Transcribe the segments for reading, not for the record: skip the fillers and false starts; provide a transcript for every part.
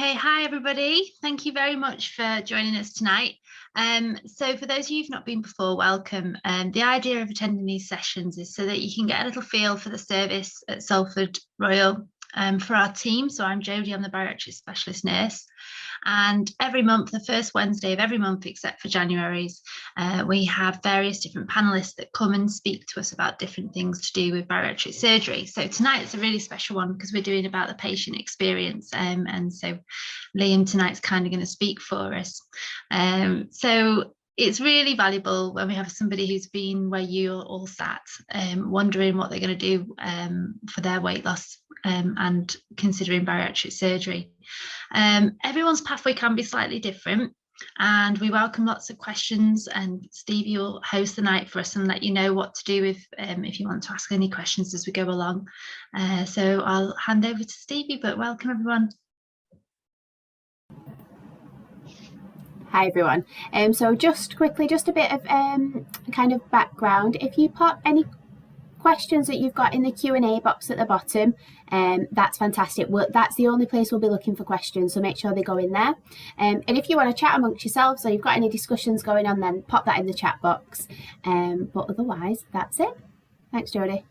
Okay, hi everybody. Thank you very much for joining us tonight. So for those of you who've not been before, welcome. The idea of attending these sessions is so that you can get a little feel for the service at Salford Royal for our team. So I'm Jodie, I'm the bariatric specialist nurse. And every month, the first Wednesday of every month, except for January's, we have various different panelists that come and speak to us about different things to do with bariatric surgery. So tonight it's a really special one because we're doing about the patient experience. And so Liam tonight's kind of going to speak for us. So it's really valuable when we have somebody who's been where you're all sat, wondering what they're going to do for their weight loss and considering bariatric surgery. Everyone's pathway can be slightly different, and we welcome lots of questions, and Stevie will host the night for us and let you know what to do if you want to ask any questions as we go along. So I'll hand over to Stevie, but welcome everyone. Hi everyone. So just quickly, just a bit of kind of background. If you pop any questions that you've got in the Q&A box at the bottom, that's fantastic. That's the only place we'll be looking for questions, so make sure they go in there. And if you want to chat amongst yourselves or you've got any discussions going on, then pop that in the chat box. But otherwise, that's it. Thanks, Jodie.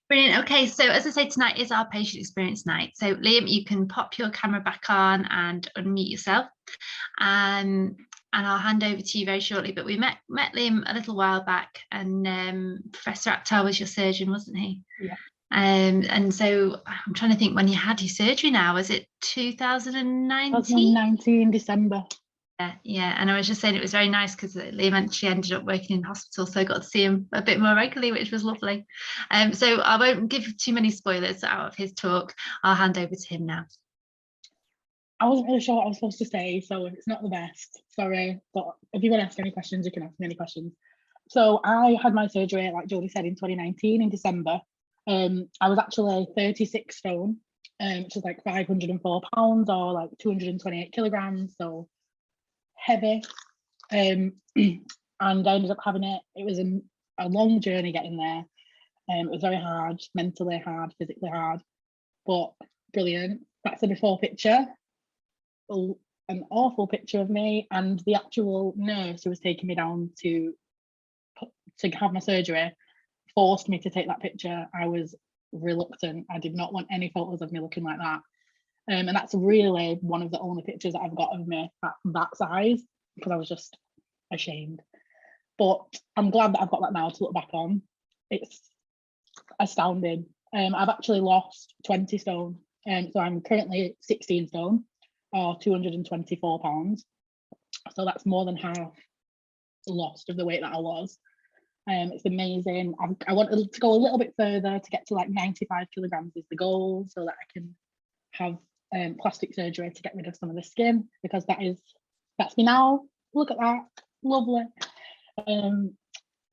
Brilliant. Okay, so as I say, tonight is our patient experience night. So Liam, you can pop your camera back on and unmute yourself. And I'll hand over to you very shortly. But we met Liam a little while back, and Professor Akhtar was your surgeon, wasn't he? Yeah. And so I'm trying to think when you had your surgery now. Was it 2019? 2019, December. Yeah, and I was just saying it was very nice because Liam actually ended up working in hospital, so I got to see him a bit more regularly, which was lovely. So I won't give too many spoilers out of his talk. I'll hand over to him now. I wasn't really sure what I was supposed to say, so it's not the best. Sorry, but if you want to ask any questions, you can ask me any questions. So I had my surgery, like Jodie said, in 2019 in December. I was actually 36 stone, which is like 504 pounds or like 228 kilograms, so heavy. And I ended up having it. It was a long journey getting there. It was very hard, mentally hard, physically hard, but brilliant. That's a before picture. An awful picture of me, and the actual nurse who was taking me down to have my surgery forced me to take that picture. I was reluctant. I did not want any photos of me looking like that. And that's really one of the only pictures that I've got of me at that size, because I was just ashamed. But I'm glad that I've got that now to look back on. It's astounding. I've actually lost 20 stone. So I'm currently 16 stone or 224 pounds. So that's more than half lost of the weight that I was. It's amazing. I want to go a little bit further to get to like 95 kilograms is the goal, so that I can have plastic surgery to get rid of some of the skin, because that's me now. Look at that, lovely.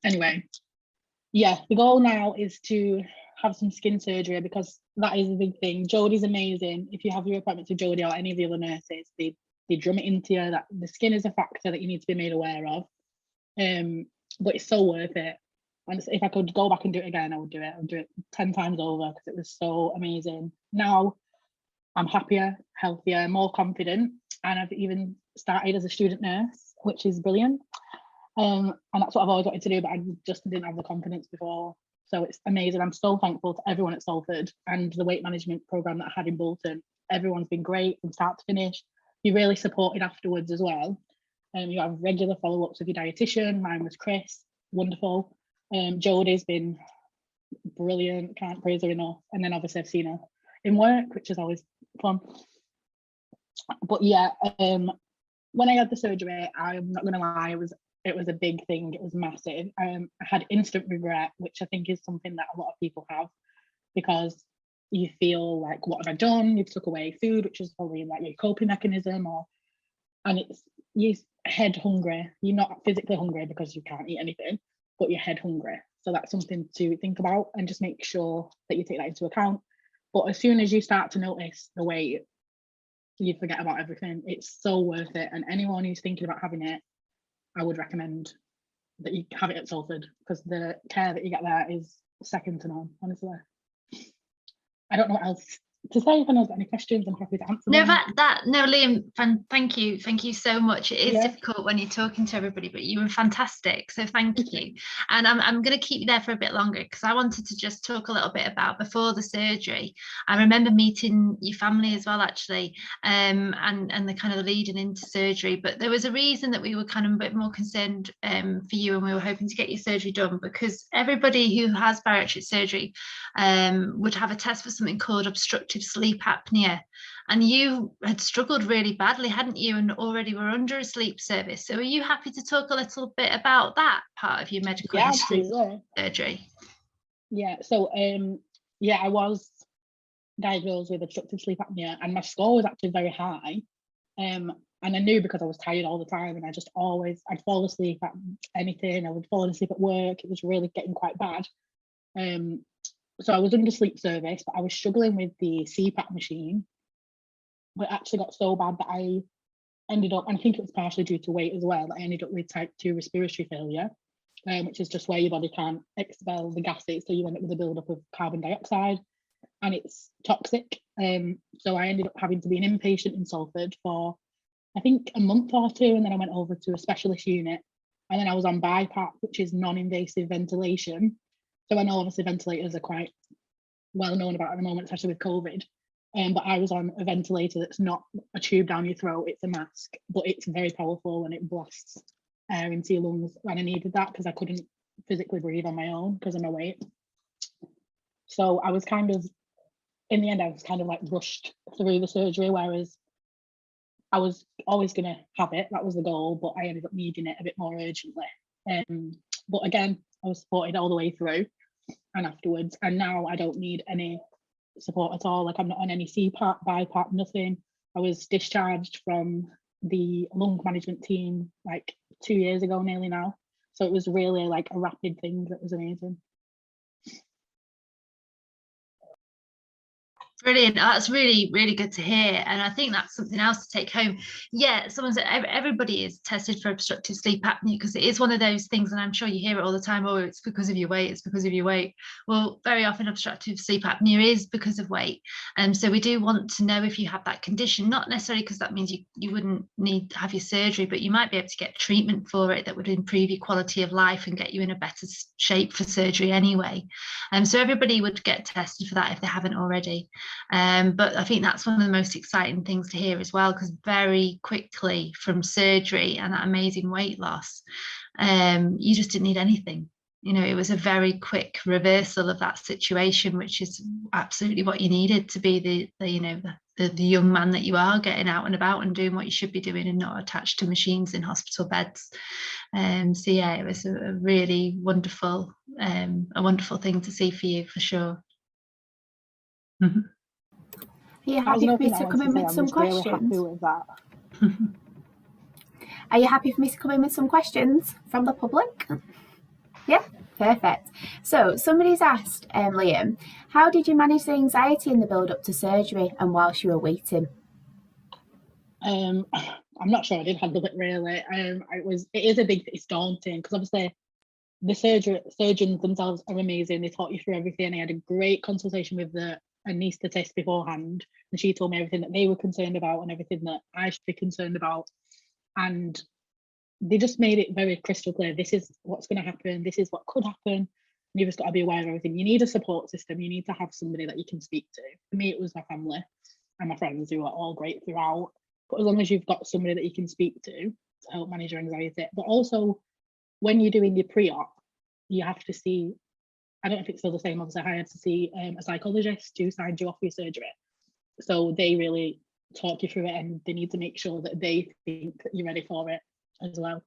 Anyway, yeah, the goal now is to have some skin surgery, because that is a big thing. Jodie's amazing. If you have your appointments with Jodie or any of the other nurses, they drum it into you that the skin is a factor that you need to be made aware of. But it's so worth it. And if I could go back and do it again, I would do it. I would do it 10 times over, because it was so amazing. Now I'm happier, healthier, more confident, and I've even started as a student nurse, which is brilliant. And that's what I've always wanted to do, but I just didn't have the confidence before. So it's amazing. I'm so thankful to everyone at Salford and the weight management program that I had in Bolton. Everyone's been great from start to finish. You really supported afterwards as well. You have regular follow-ups with your dietitian. Mine was Chris, wonderful. Jodie's been brilliant, can't praise her enough. And then obviously I've seen her in work, which is always fun. But yeah, when I had the surgery, I'm not gonna lie, it was a big thing. It was massive. I had instant regret, which I think is something that a lot of people have, because you feel like, what have I done? You've took away food, which is probably like your coping mechanism, and you're head hungry. You're not physically hungry because you can't eat anything, but you're head hungry. So that's something to think about, and just make sure that you take that into account. But as soon as you start to notice the weight, you forget about everything. It's so worth it. And anyone who's thinking about having it, I would recommend that you have it at Salford, because the care that you get there is second to none, honestly. I don't know what else to say. If anyone's got any questions, I'm happy to answer No, them. no, Liam, thank you so much. It is Yeah. difficult when you're talking to everybody, but you were fantastic, so thank you. And I'm going to keep you there for a bit longer because I wanted to just talk a little bit about before the surgery. I remember meeting your family as well, actually, and the kind of leading into surgery. But there was a reason that we were kind of a bit more concerned for you, and we were hoping to get your surgery done because everybody who has bariatric surgery would have a test for something called obstructive sleep apnea. And you had struggled really badly, hadn't you, and already were under a sleep service. So are you happy to talk a little bit about that part of your medical history surgery? Yeah, so yeah, I was diagnosed with obstructive sleep apnea and my score was actually very high. And I knew because I was tired all the time and I just I'd fall asleep at anything, I would fall asleep at work, it was really getting quite bad. So I was under sleep service, but I was struggling with the CPAP machine. But it actually got so bad that I ended up, and I think it was partially due to weight as well, I ended up with type 2 respiratory failure, which is just where your body can't expel the gases. So you end up with a buildup of carbon dioxide and it's toxic. So I ended up having to be an inpatient in Salford for, I think, a month or two. And then I went over to a specialist unit. And then I was on BiPAP, which is non-invasive ventilation. So I know obviously ventilators are quite well known about at the moment, especially with COVID. But I was on a ventilator that's not a tube down your throat, it's a mask, but it's very powerful and it blasts air into your lungs. And I needed that because I couldn't physically breathe on my own because of my weight. So I was kind of, in the end, I was kind of like rushed through the surgery, whereas I was always going to have it. That was the goal, but I ended up needing it a bit more urgently. But again, I was supported all the way through and afterwards. And now I don't need any support at all. Like I'm not on any CPAP, BiPAP, nothing. I was discharged from the lung management team like 2 years ago nearly now. So it was really like a rapid thing that was amazing. Brilliant. That's really, really good to hear. And I think that's something else to take home. Yeah, everybody is tested for obstructive sleep apnea because it is one of those things, and I'm sure you hear it all the time, oh, it's because of your weight, it's because of your weight. Well, very often obstructive sleep apnea is because of weight. And so we do want to know if you have that condition, not necessarily because that means you wouldn't need to have your surgery, but you might be able to get treatment for it that would improve your quality of life and get you in a better shape for surgery anyway. So everybody would get tested for that if they haven't already. But I think that's one of the most exciting things to hear as well, because very quickly from surgery and that amazing weight loss, you just didn't need anything. You know, it was a very quick reversal of that situation, which is absolutely what you needed to be the young man that you are, getting out and about and doing what you should be doing and not attached to machines in hospital beds. So yeah, it was a really wonderful thing to see for you, for sure. Mm-hmm. Are you happy for me to come in with some questions? Really happy with that. Are you happy for me to come in with some questions from the public? Yeah, perfect. So somebody's asked, Liam, how did you manage the anxiety in the build up to surgery and whilst you were waiting? I'm not sure I did handle it really. It's daunting because obviously the surgeons themselves are amazing. They taught you through everything. I had a great consultation with the anaesthetist beforehand, and she told me everything that they were concerned about and everything that I should be concerned about. And they just made it very crystal clear. This is what's going to happen. This is what could happen. You've just got to be aware of everything. You need a support system. You need to have somebody that you can speak to. For me, it was my family and my friends who are all great throughout. But as long as you've got somebody that you can speak to help manage your anxiety. But also, when you're doing your pre-op, you have to see, I don't know if it's still the same, obviously I had to see a psychologist who signed you off for your surgery. So they really talk you through it and they need to make sure that they think that you're ready for it as well.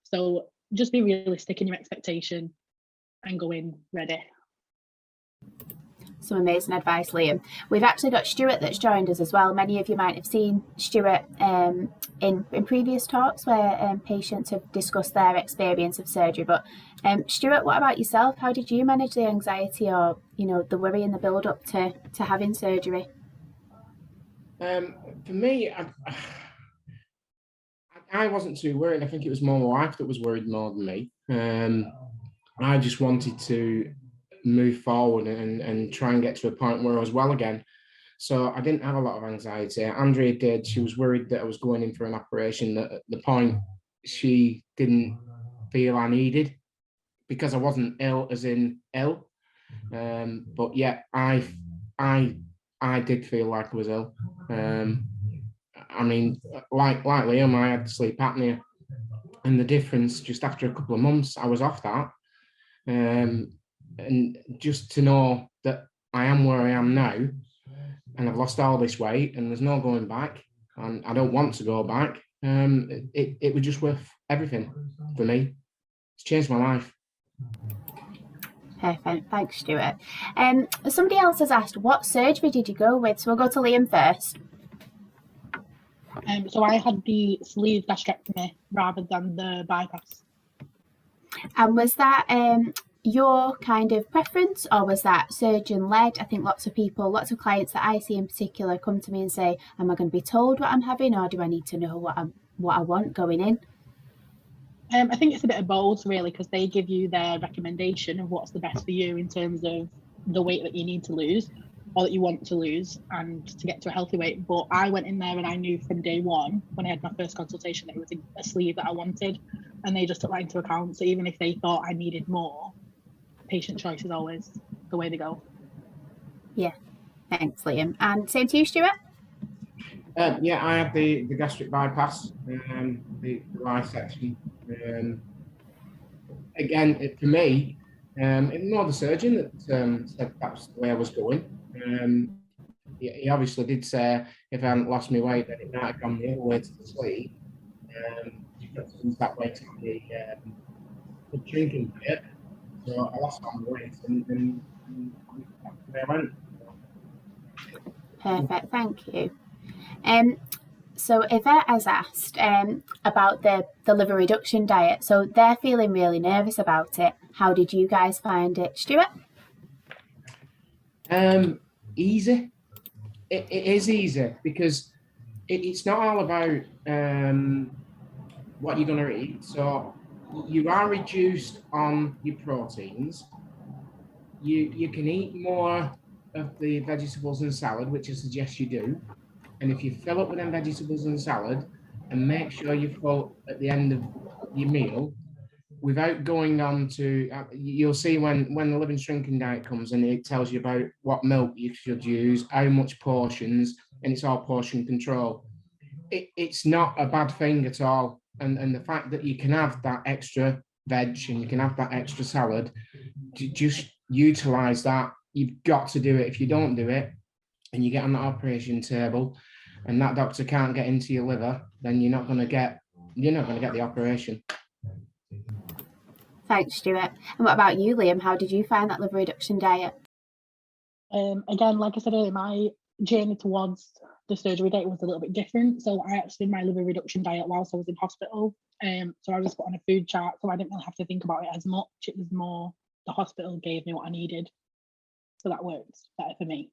So just be realistic in your expectation and go in ready. Some amazing advice, Liam. We've actually got Stuart that's joined us as well. Many of you might have seen Stuart in previous talks where patients have discussed their experience of surgery. But Stuart, what about yourself? How did you manage the anxiety or, the worry in the build up to having surgery? For me, I wasn't too worried. I think it was more my wife that was worried more than me. I just wanted to move forward and try and get to a point where I was well again. So I didn't have a lot of anxiety. Andrea did. She was worried that I was going in for an operation that at the point she didn't feel I needed, because I wasn't ill as in ill. But yeah, I did feel like I was ill. I mean, like Liam, I had sleep apnea, and the difference just after a couple of months, I was off that. And just to know that I am where I am now, and I've lost all this weight, and there's no going back, and I don't want to go back. It was just worth everything for me. It's changed my life. Perfect, thanks, Stuart. Somebody else has asked, what surgery did you go with? So we'll go to Liam first. So I had the sleeve gastrectomy rather than the bypass. And was that your kind of preference, or was that surgeon led? I think lots of clients that I see in particular come to me and say, am I going to be told what I'm having, or do I need to know what I want going in? I think it's a bit of both, really, because they give you their recommendation of what's the best for you in terms of the weight that you need to lose or that you want to lose and to get to a healthy weight. But I went in there and I knew from day one, when I had my first consultation, that it was a sleeve that I wanted, and they just took that into account. So even if they thought I needed more, patient choice is always the way to go. Yeah, thanks, Liam. And same to you, Stuart? Yeah, I had the gastric bypass, the dissection. Again, for me, it was more the surgeon that said that's the way I was going. He obviously did say if I hadn't lost my weight, then it might have gone the other way to the sleep. You've got to lose that weight on the drinking bit. So I lost all my weight, and that's where I went. Perfect, thank you. So Yvette has asked about the liver reduction diet. So they're feeling really nervous about it. How did you guys find it, Stuart? Easy. It is easy because it's not all about what you're going to eat. So you are reduced on your proteins. You can eat more of the vegetables and salad, which I suggest you do. And if you fill up with them vegetables and salad, and make sure you're full at the end of your meal, without going on to, you'll see when the living shrinking diet comes and it tells you about what milk you should use, how much portions, and it's all portion control. It's not a bad thing at all. And the fact that you can have that extra veg and you can have that extra salad, just utilize that. You've got to do it. If you don't do it, and you get on the operation table and that doctor can't get into your liver, then you're not going to get the operation. Thanks, Stuart. And what about you, Liam? How did you find that liver reduction diet? Again, like I said earlier, my journey towards the surgery date was a little bit different. So I actually did my liver reduction diet whilst I was in hospital. So I was put on a food chart, so I didn't really have to think about it as much. It was more the hospital gave me what I needed. So that works better for me.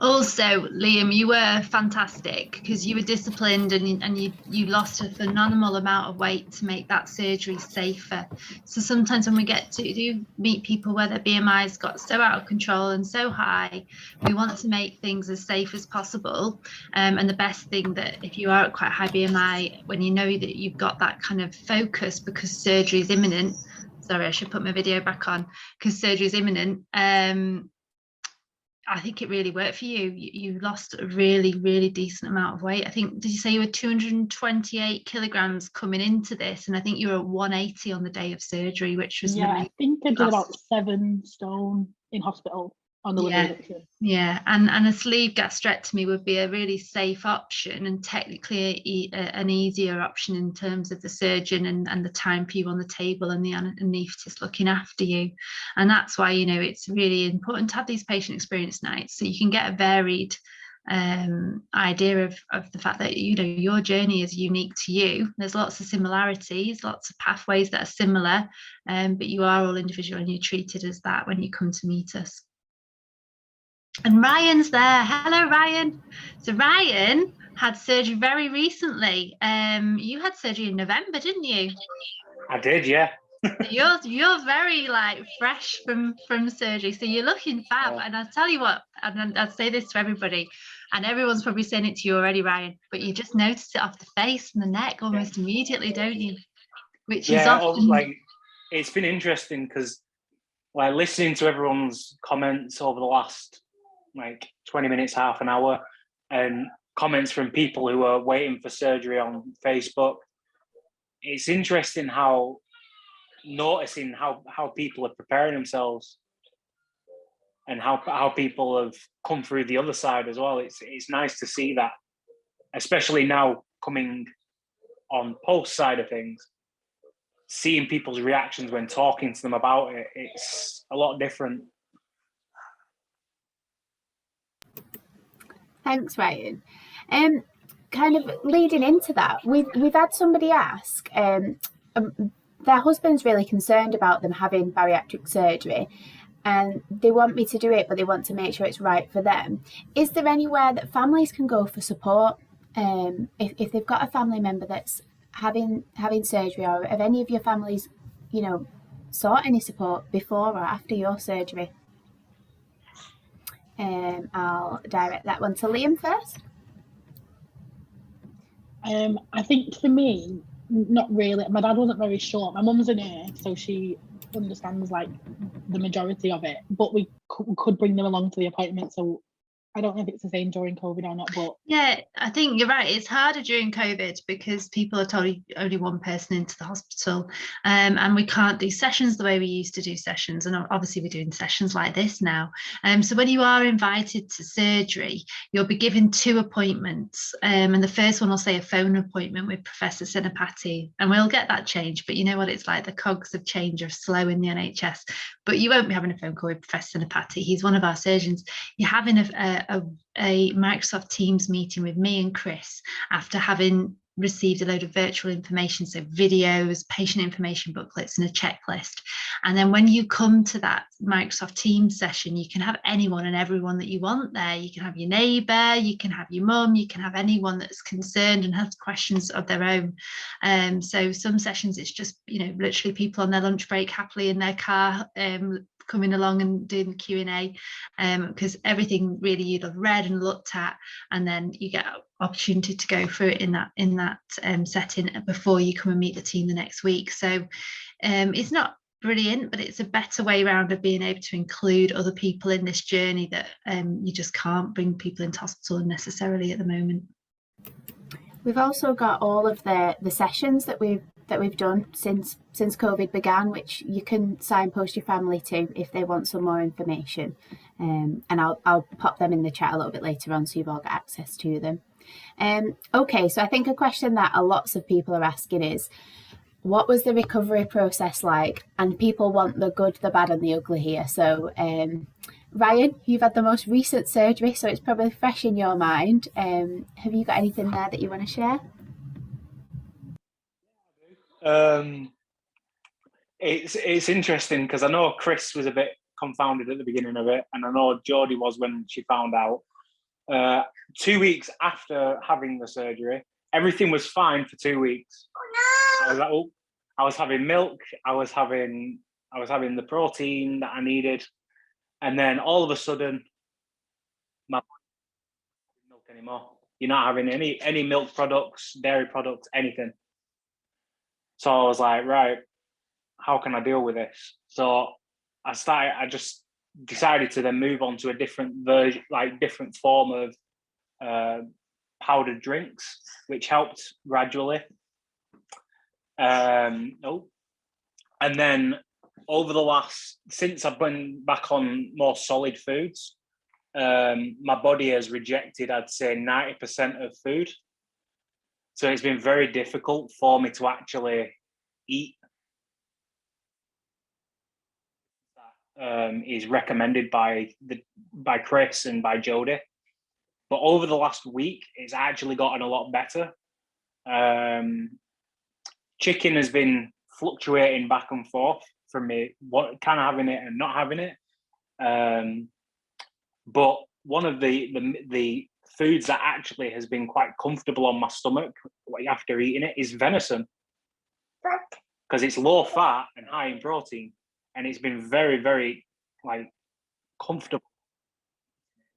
Also, Liam, you were fantastic because you were disciplined and you lost a phenomenal amount of weight to make that surgery safer. So sometimes when we get to do meet people where their BMI's got so out of control and so high, we want to make things as safe as possible. And the best thing that if you are at quite high BMI, when you know that you've got that kind of focus because surgery is imminent. Sorry, I should put my video back on because surgery is imminent. I think it really worked for you. You lost a really, really decent amount of weight. I think, did you say you were 228 kilograms coming into this? And I think you were at 180 on the day of surgery, which was I think I did about 7 stone in hospital on the liver reduction. Yeah, and a sleeve gastrectomy would be a really safe option and technically an easier option in terms of the surgeon and the time for you on the table and the anaesthetist looking after you. And that's why, you know, it's really important to have these patient experience nights so you can get a varied idea of the fact that, you know, your journey is unique to you. There's lots of similarities, lots of pathways that are similar, but you are all individual and you're treated as that when you come to meet us. And Ryan's there. Hello, Ryan. So Ryan had surgery very recently. You had surgery in November, didn't you? I did, yeah. You're very like fresh from surgery, so you're looking fab. And I'll tell you what, and I'd say this to everybody, and everyone's probably saying it to you already, Ryan, but you just notice it off the face and the neck almost immediately, don't you? Which is often like, it's been interesting because like listening to everyone's comments over the last like 20 minutes, half an hour, and comments from people who are waiting for surgery on Facebook. It's interesting noticing how people are preparing themselves and how people have come through the other side as well. It's nice to see that, especially now coming on post side of things, seeing people's reactions when talking to them about it. It's a lot different. Thanks, Ryan. Kind of leading into that, we've had somebody ask, their husband's really concerned about them having bariatric surgery, and they want me to do it, but they want to make sure it's right for them. Is there anywhere that families can go for support if they've got a family member that's having surgery, or have any of your families, sought any support before or after your surgery? I'll direct that one to Liam first. I think for me, not really. My dad wasn't very sure. My mum's a nurse, so she understands like the majority of it, but we could bring them along to the appointment. So I don't know if it's the same during COVID or not, but yeah, I think you're right. It's harder during COVID because people are told only one person into the hospital, and we can't do sessions the way we used to do sessions. And obviously we're doing sessions like this now. So when you are invited to surgery, you'll be given 2 appointments. And the first one will say a phone appointment with Professor Sinapati, and we'll get that changed. But you know what it's like, the cogs of change are slow in the NHS. But you won't be having a phone call with Professor Sinapati. He's one of our surgeons. You're having a Microsoft Teams meeting with me and Chris after having received a load of virtual information, so videos, patient information booklets, and a checklist. And then when you come to that Microsoft Teams session, you can have anyone and everyone that you want there. You can have your neighbour, you can have your mum, you can have anyone that's concerned and has questions of their own. So some sessions it's just literally people on their lunch break happily in their car coming along and doing the Q&A, because everything really you'd have read and looked at, and then you get opportunity to go through it in that setting before you come and meet the team the next week. So it's not brilliant, but it's a better way around of being able to include other people in this journey that you just can't bring people into hospital necessarily at the moment. We've also got all of the sessions that we've done since COVID began, which you can signpost your family to if they want some more information. And I'll pop them in the chat a little bit later on so you've all got access to them. Okay, so I think a question that lots of people are asking is, what was the recovery process like? And people want the good, the bad, and the ugly here. So Ryan, you've had the most recent surgery, so it's probably fresh in your mind. Have you got anything there that you want to share? It's interesting because I know Chris was a bit confounded at the beginning of it, and I know Jodie was when she found out. 2 weeks after having the surgery, everything was fine for 2 weeks. I was like, I was having milk, I was having the protein that I needed, and then all of a sudden, my body doesn't have milk anymore. You're not having any milk products, dairy products, anything. So I was like, right, how can I deal with this? So I just decided to then move on to a different version, like different form of powdered drinks, which helped gradually. And then since I've been back on more solid foods, my body has rejected, I'd say 90% of food. So it's been very difficult for me to actually eat. Is recommended by Chris and by Jodie. But over the last week, it's actually gotten a lot better. Chicken has been fluctuating back and forth for me, kind of having it and not having it. But one of the foods that actually has been quite comfortable on my stomach after eating it is venison. because it's low fat and high in protein, and it's been very, very like comfortable.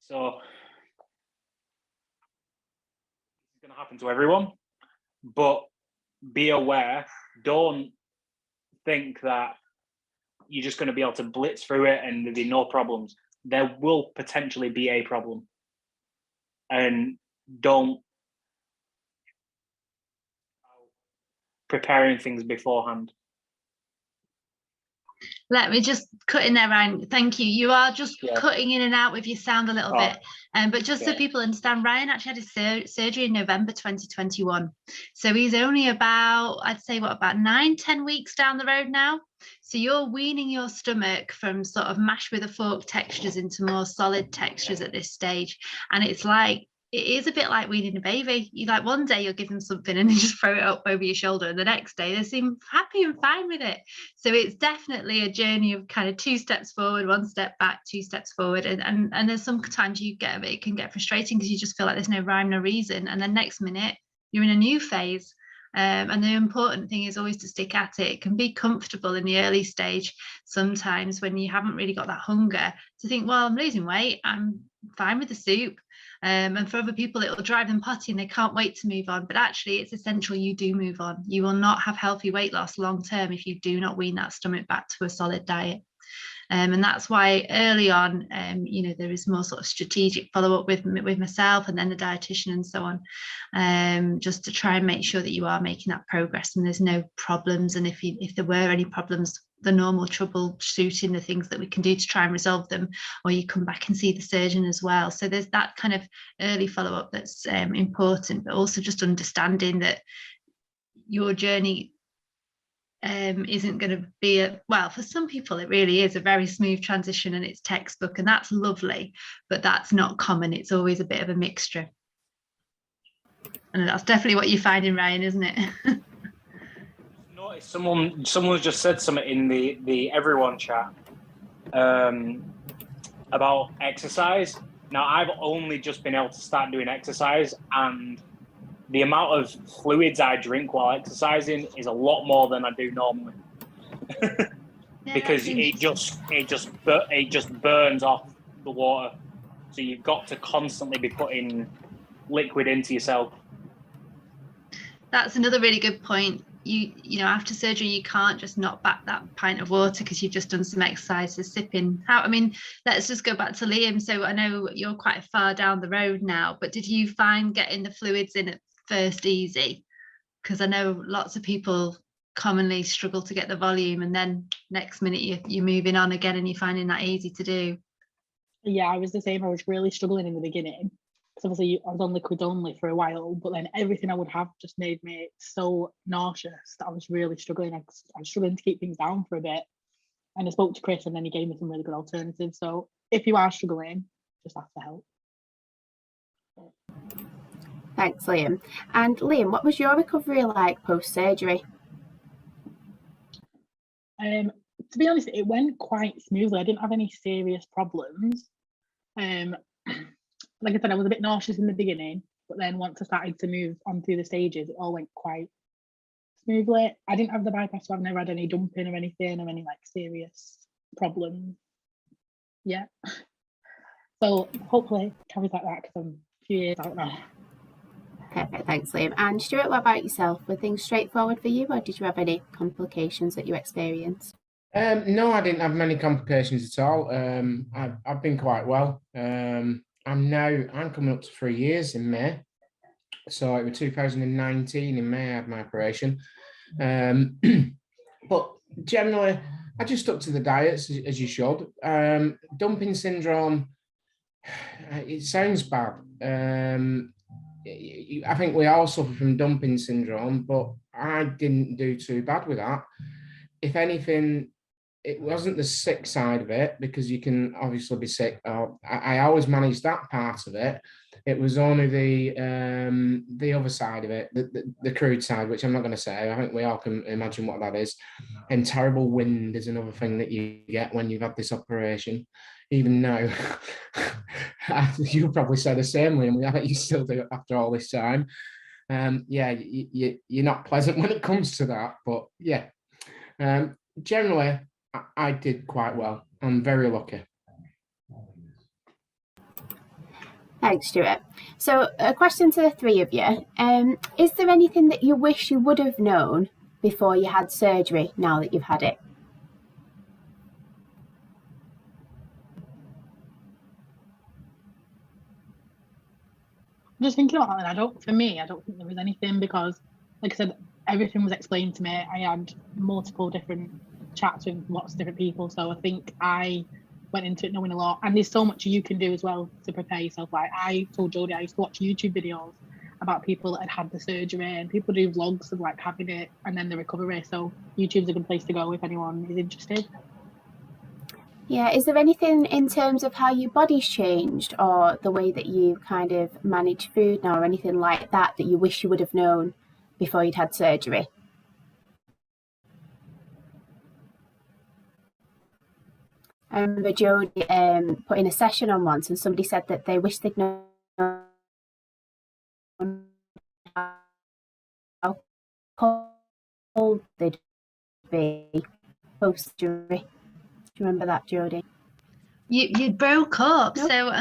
So it's going to happen to everyone, but be aware. Don't think that you're just going to be able to blitz through it and there'll be no problems. There will potentially be a problem, and don't preparing things beforehand. Let me just cut in there, Ryan. Thank you. You are just cutting in and out with your sound a little bit. But just so people understand, Ryan actually had his surgery in November 2021. So he's only about, I'd say, about 9-10 weeks down the road now. So you're weaning your stomach from sort of mash with a fork textures into more solid textures at this stage. And it's like, it is a bit like weaning a baby. You like one day you'll give them something and you just throw it up over your shoulder, and the next day they seem happy and fine with it. So it's definitely a journey of kind of 2 steps forward, 1 step back, 2 steps forward. And there's sometimes you get a bit, it can get frustrating because you just feel like there's no rhyme, no reason. And then next minute you're in a new phase. And the important thing is always to stick at it. It can be comfortable in the early stage sometimes when you haven't really got that hunger to think, well, I'm losing weight, I'm fine with the soup. And for other people, it will drive them potty and they can't wait to move on. But actually, it's essential you do move on. You will not have healthy weight loss long term if you do not wean that stomach back to a solid diet. And that's why early on, there is more sort of strategic follow-up with myself and then the dietitian and so on, just to try and make sure that you are making that progress and there's no problems. And if there were any problems, the normal troubleshooting, the things that we can do to try and resolve them, or you come back and see the surgeon as well. So there's that kind of early follow-up that's important, but also just understanding that your journey isn't going to be well, for some people it really is a very smooth transition and it's textbook, and that's lovely, but that's not common. It's always a bit of a mixture, and that's definitely what you're finding, Ryan, isn't it? Notice someone's just said something in the everyone chat about exercise. Now I've only just been able to start doing exercise, and the amount of fluids I drink while exercising is a lot more than I do normally. Because it just burns off the water. So you've got to constantly be putting liquid into yourself. That's another really good point. You know, after surgery, you can't just knock back that pint of water because you've just done some exercises, sipping. Let's just go back to Liam. So I know you're quite far down the road now, but did you find getting the fluids in at first easy? Because I know lots of people commonly struggle to get the volume, and then next minute you're moving on again and you're finding that easy to do. Yeah, I was the same. I was really struggling in the beginning because obviously I was on liquids only for a while, but then everything I would have just made me so nauseous that I was really struggling. I was struggling to keep things down for a bit, and I spoke to Chris and then he gave me some really good alternatives. So if you are struggling, just ask for help. Thanks, Liam. And Liam, what was your recovery like post-surgery? To be honest, it went quite smoothly. I didn't have any serious problems. Like I said, I was a bit nauseous in the beginning, but then once I started to move on through the stages, it all went quite smoothly. I didn't have the bypass, so I've never had any dumping or anything or any like serious problems. Yeah. So hopefully it carries like that because I'm a few years out now. Perfect, thanks, Liam. And Stuart, what about yourself? Were things straightforward for you, or did you have any complications that you experienced? No, I didn't have many complications at all. I've been quite well. I'm coming up to 3 years in May. So it was 2019 in May I had my operation. But generally, I just stuck to the diets as you should. Dumping syndrome, it sounds bad. I think we all suffer from dumping syndrome, but I didn't do too bad with that. If anything, it wasn't the sick side of it, because you can obviously be sick. I always managed that part of it. It was only the other side of it, the crude side, which I'm not going to say. I think we all can imagine what that is. And terrible wind is another thing that you get when you've had this operation. Even now, you probably say the same, Liam. I bet you still do it after all this time. You're not pleasant when it comes to that, but yeah. Generally, I did quite well. I'm very lucky. Thanks, Stuart. So a question to the three of you. Is there anything that you wish you would have known before you had surgery now that you've had it? I'm just thinking about that, and I don't think there was anything, because, like I said, everything was explained to me. I had multiple different chats with lots of different people, so I think I went into it knowing a lot. And there's so much you can do as well to prepare yourself. Like I told Jodie, I used to watch YouTube videos about people that had had the surgery, and people do vlogs of like having it and then the recovery. So YouTube's a good place to go if anyone is interested. Yeah, is there anything in terms of how your body's changed, or the way that you kind of manage food now, or anything like that that you wish you would have known before you'd had surgery? I remember Jodie putting a session on once, and somebody said that they wish they'd known how cold they'd be post-surgery. Do you remember that, Jodie? You broke up, Nope. so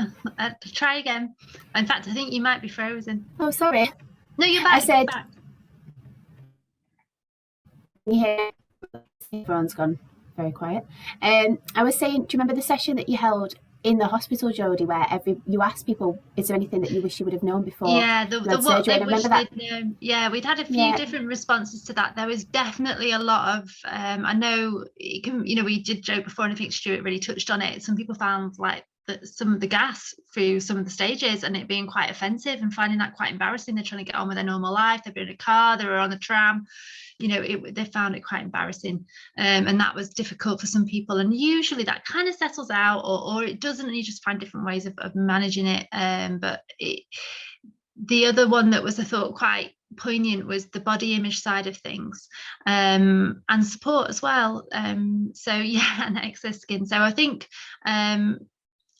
try again. In fact, I think you might be frozen. Oh, sorry. No, you're back. I said, you're back. Can you hear? Everyone's gone very quiet. I was saying, do you remember the session that you held in the hospital, Jodie, where you asked people, is there anything that you wish you would have known before? Yeah, the what they wish they'd known. Yeah, we'd had a few different responses to that. There was definitely a lot of I know it can, we did joke before, and I think Stuart really touched on it. Some people found like some of the gas through some of the stages and it being quite offensive and finding that quite embarrassing. They're trying to get on with their normal life. They've been in a car, they were on the tram, they found it quite embarrassing, and that was difficult for some people. And usually that kind of settles out, or it doesn't, and you just find different ways of managing it. But the other one that was, I thought, quite poignant was the body image side of things, and support as well. So yeah, and excess skin. So I think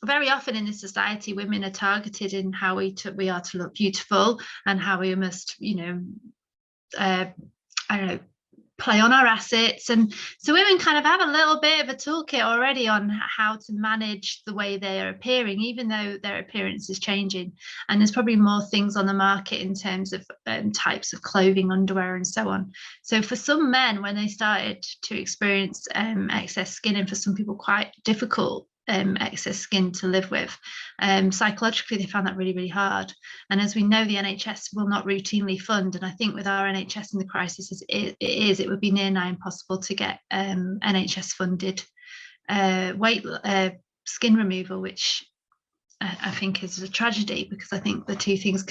very often in this society, women are targeted in how we are to look beautiful, and how we must, I don't know, play on our assets. And so women kind of have a little bit of a toolkit already on how to manage the way they are appearing, even though their appearance is changing. And there's probably more things on the market in terms of types of clothing, underwear, and so on. So for some men, when they started to experience excess skin, and for some people quite difficult excess skin to live with, psychologically they found that really, really hard. And as we know, the NHS will not routinely fund, and I think with our NHS in the crisis as it would be near nigh impossible to get NHS funded skin removal, which I think is a tragedy, because I think the two things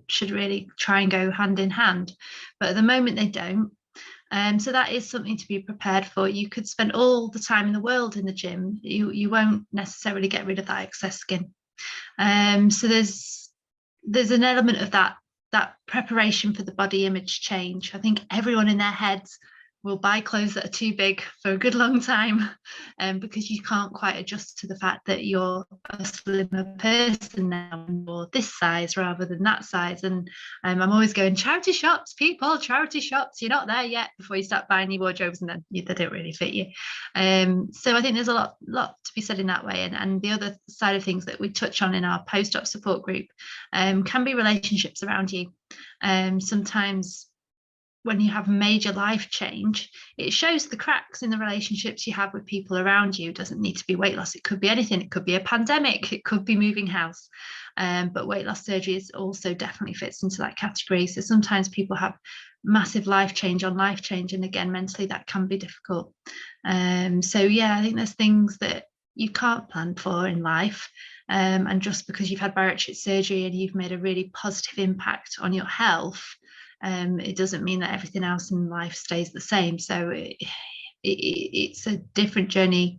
should really try and go hand in hand, but at the moment they don't. So that is something to be prepared for. You could spend all the time in the world in the gym, you won't necessarily get rid of that excess skin. So there's an element of that preparation for the body image change. I think everyone in their heads will buy clothes that are too big for a good long time, because you can't quite adjust to the fact that you're a slimmer person now, or this size rather than that size. And I'm always going, charity shops, people, charity shops, you're not there yet before you start buying your wardrobes, and then they don't really fit you. So I think there's a lot to be said in that way. And the other side of things that we touch on in our post-op support group can be relationships around you. Sometimes when you have major life change, it shows the cracks in the relationships you have with people around you. It doesn't need to be weight loss. It could be anything. It could be a pandemic. It could be moving house. But weight loss surgery also definitely fits into that category. So sometimes people have massive life change on life change. And again, mentally, that can be difficult. So yeah, I think there's things that you can't plan for in life. And just because you've had bariatric surgery and you've made a really positive impact on your health, it doesn't mean that everything else in life stays the same. So it's a different journey,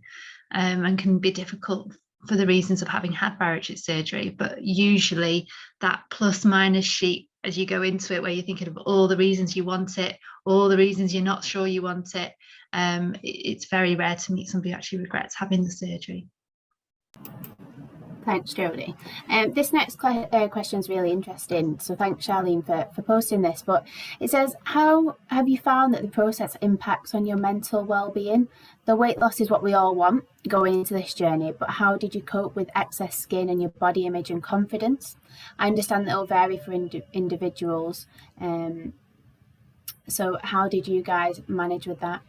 and can be difficult for the reasons of having had bariatric surgery. But usually that plus minus sheet as you go into it, where you're thinking of all the reasons you want it, all the reasons you're not sure you want it, it's very rare to meet somebody who actually regrets having the surgery. Thanks, Jodie. This next question is really interesting, so thanks, Charlene, for posting this. But it says, how have you found that the process impacts on your mental well-being? The weight loss is what we all want going into this journey, but how did you cope with excess skin and your body image and confidence? I understand that it'll vary for individuals. So how did you guys manage with that?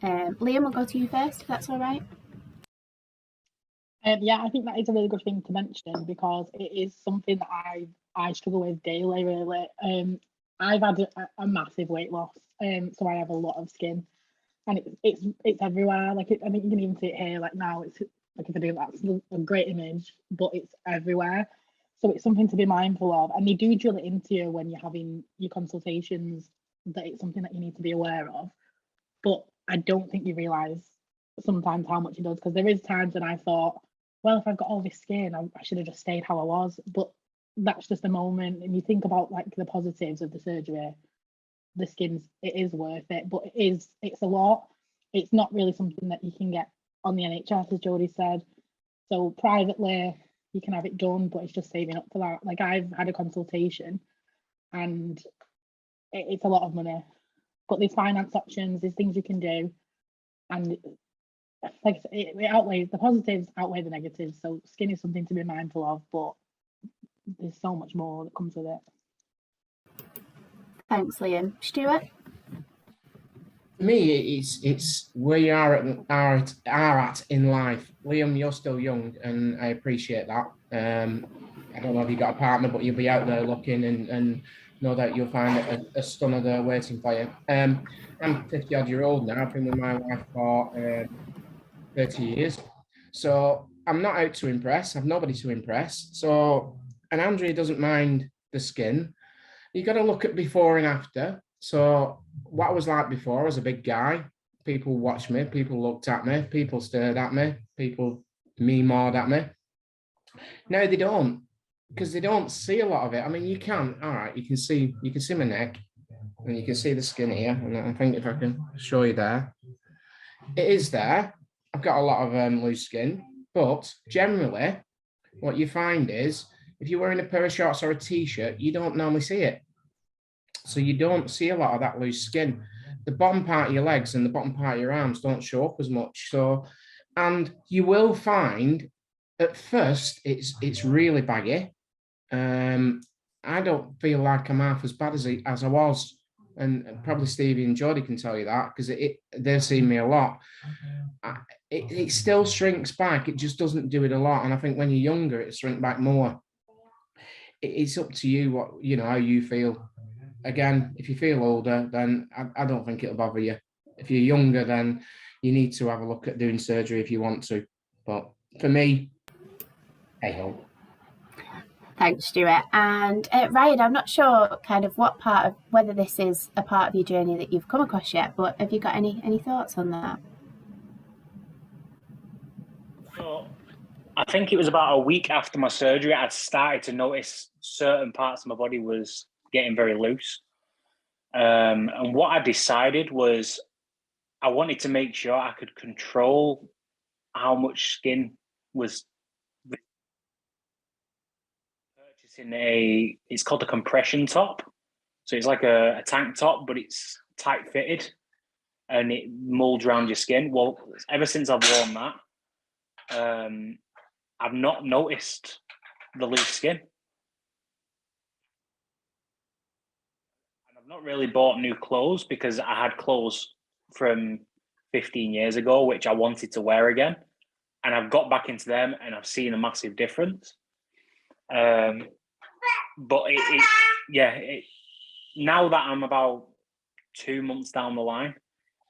Liam, we'll go to you first, if that's all right. Yeah, I think that is a really good thing to mention, because it is something that I struggle with daily, really. I've had a massive weight loss, so I have a lot of skin, and it's everywhere. Like, I think you can even see it here. Like now, it's like, if I do that's a great image, but it's everywhere. So it's something to be mindful of, and they do drill it into you when you're having your consultations, that it's something that you need to be aware of. But I don't think you realise sometimes how much it does, because there is times when I thought, well, if I've got all this skin, I should have just stayed how I was. But that's just a moment, and you think about like the positives of the surgery. The skin's, it is worth it, but it's a lot. It's not really something that you can get on the NHS, as Jodie said. So privately, you can have it done, but it's just saving up for that. Like, I've had a consultation, and it's a lot of money. But there's finance options, there's things you can do, and like it outweighs, the positives outweigh the negatives. So skin is something to be mindful of, but there's so much more that comes with it. Thanks, Liam. Stuart? For me, it's where you are at in life. Liam, you're still young, and I appreciate that. I don't know if you've got a partner, but you'll be out there looking, and know that you'll find a stunner there waiting for you. I'm 50-odd-year-old now. I've been with my wife for 30 years. So I'm not out to impress. I've nobody to impress. So, and Andrea doesn't mind the skin. You got to look at before and after. So what I was like before, I was a big guy. People watched me. People looked at me. People stared at me. People mewed at me. Now they don't, because they don't see a lot of it. I mean, you can, all right, you can see my neck, and you can see the skin here. And I think if I can show you there, it is there. I've got a lot of loose skin, but generally what you find is if you're wearing a pair of shorts or a t-shirt, you don't normally see it. So you don't see a lot of that loose skin. The bottom part of your legs and the bottom part of your arms don't show up as much. So, and you will find at first it's really baggy. I don't feel like I'm half as bad as I was. And probably Stevie and Jodie can tell you that, because they've seen me a lot. It still shrinks back. It just doesn't do it a lot. And I think when you're younger, it shrinks back more. It's up to you how you feel. Again, if you feel older, then I don't think it'll bother you. If you're younger, then you need to have a look at doing surgery if you want to. But for me, hey ho. Thanks, Stuart. And Ryan, I'm not sure kind of what part of, whether this is a part of your journey that you've come across yet, but have you got any thoughts on that? So I think it was about a week after my surgery, I'd started to notice certain parts of my body was getting very loose. And what I decided was I wanted to make sure I could control how much skin was purchasing it's called a compression top. So it's like a tank top, but it's tight fitted and it molds around your skin. Well, ever since I've worn that, I've not noticed the loose skin. And I've not really bought new clothes because I had clothes from 15 years ago, which I wanted to wear again. And I've got back into them and I've seen a massive difference. But now that I'm about 2 months down the line,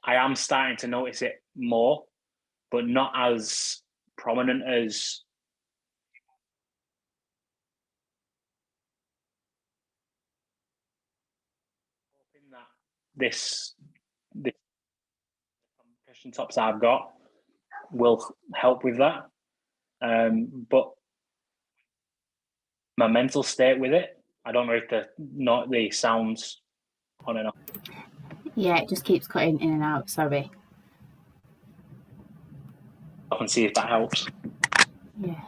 I am starting to notice it more, but not as prominent as hoping that this compression tops I've got will help with that. But my mental state with it, I don't know if the sounds on and off. Yeah, it just keeps cutting in and out, sorry. I can see if that helps. Yeah.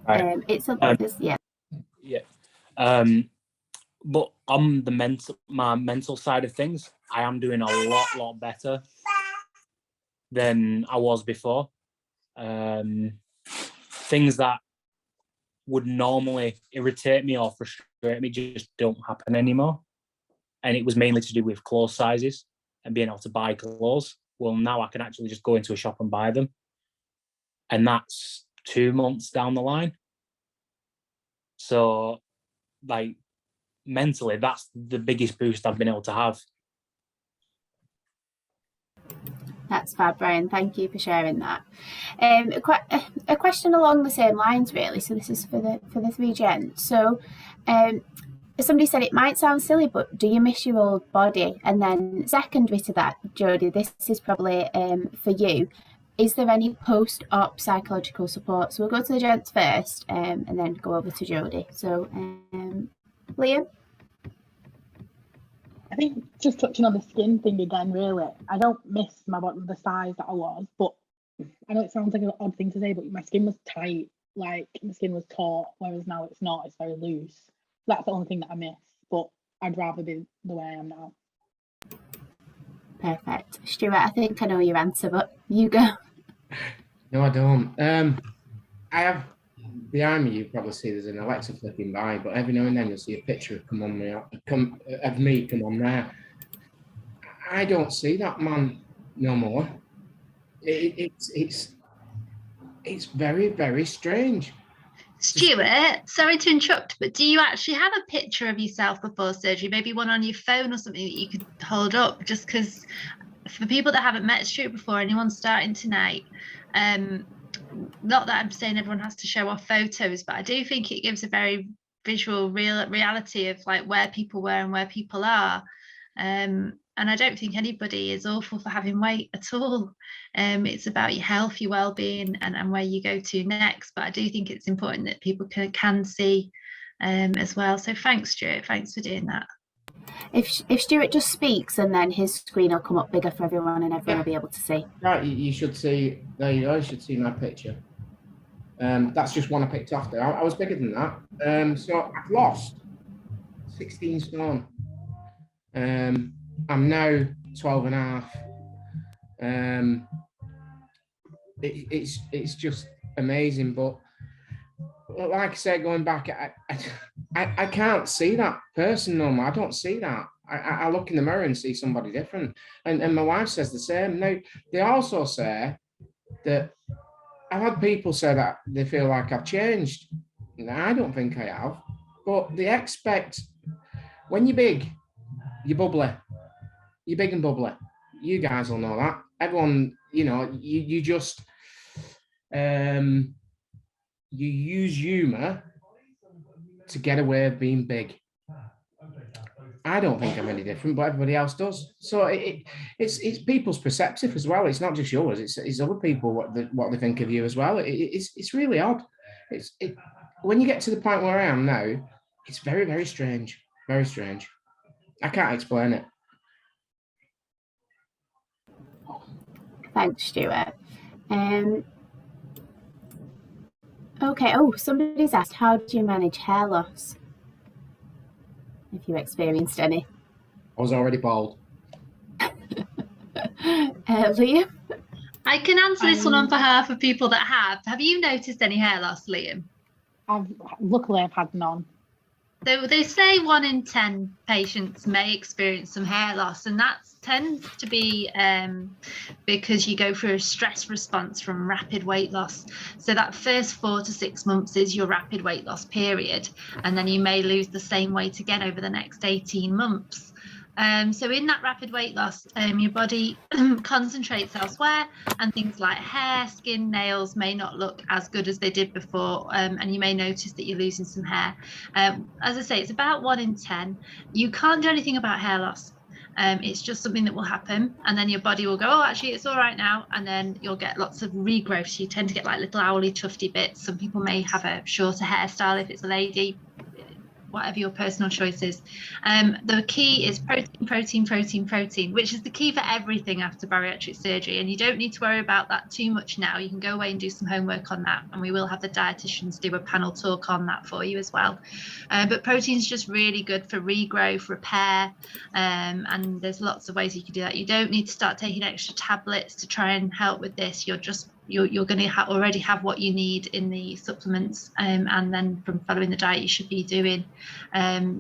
Right. Yeah. But on my mental side of things, I am doing a lot better than I was before. Things that would normally irritate me or frustrate me just don't happen anymore. And it was mainly to do with clothes sizes and being able to buy clothes. Well, now I can actually just go into a shop and buy them. And that's 2 months down the line. So, like, mentally, that's the biggest boost I've been able to have. That's fab, Brian. Thank you for sharing that. A question along the same lines, really. So this is for the three gents. So, somebody said it might sound silly, but do you miss your old body? And then secondary to that, Jodie, this is probably for you. Is there any post-op psychological support? So we'll go to the gents first, and then go over to Jodie. So, Liam? I think just touching on the skin thing again, really, I don't miss the size that I was, but I know it sounds like an odd thing to say, but my skin was tight, like my skin was taut, whereas now it's not, it's very loose. That's the only thing that I miss, but I'd rather be the way I am now. Perfect. Stuart, I think I know your answer, but you go. No, I don't. I have behind me. You probably see there's an Alexa flicking by, but every now and then you'll see a picture of me come on there. I don't see that man no more. It's very, very strange. Stuart, sorry to interrupt, but do you actually have a picture of yourself before surgery? Maybe one on your phone or something that you could hold up, just because for people that haven't met Stuart before, anyone starting tonight, not that I'm saying everyone has to show off photos, but I do think it gives a very visual reality of like where people were and where people are. And I don't think anybody is awful for having weight at all. It's about your health, your well-being, and where you go to next. But I do think it's important that people can see as well. So thanks, Stuart. Thanks for doing that. If Stuart just speaks, and then his screen will come up bigger for everyone, and everyone will be able to see. Right, you should see. There you go. You should see my picture. That's just one I picked off there. I was bigger than that. So I've lost 16 stone. I'm now 12 and a half. It's just amazing. But like I said, going back, I can't see that person no more. I don't see that. I look in the mirror and see somebody different. And my wife says the same. Now, they also say that I've had people say that they feel like I've changed. Now, I don't think I have. But they expect, when you're big, you're bubbly. You're big and bubbly. You guys will know that. Everyone, you just, you use humor to get away with being big. I don't think I'm any different, but everybody else does. So it's people's perspective as well. It's not just yours. It's other people what they think of you as well. It's really odd. When you get to the point where I am now, it's very, very strange. Very strange. I can't explain it. Thanks, Stuart. Okay. Oh, somebody's asked, how do you manage hair loss? If you experienced any. I was already bald. Liam? I can answer this one on behalf of people that have. Have you noticed any hair loss, Liam? Luckily, I've had none. So they say 1 in 10 patients may experience some hair loss, and that tends to be because you go through a stress response from rapid weight loss. So that first 4 to 6 months is your rapid weight loss period, and then you may lose the same weight again over the next 18 months. So in that rapid weight loss, your body concentrates elsewhere, and things like hair, skin, nails may not look as good as they did before, and you may notice that you're losing some hair. As I say, it's about 1 in 10. You can't do anything about hair loss. It's just something that will happen, and then your body will go, oh, actually, it's all right now, and then you'll get lots of regrowth. So you tend to get like little owly tufty bits. Some people may have a shorter hairstyle if it's a lady. whatever your personal choice is. The key is protein, which is the key for everything after bariatric surgery. And you don't need to worry about that too much now. You can go away and do some homework on that. And we will have the dietitians do a panel talk on that for you as well. But protein is just really good for regrowth, repair. And there's lots of ways you can do that. You don't need to start taking extra tablets to try and help with this. You're going to already have what you need in the supplements, and then from following the diet you should be doing.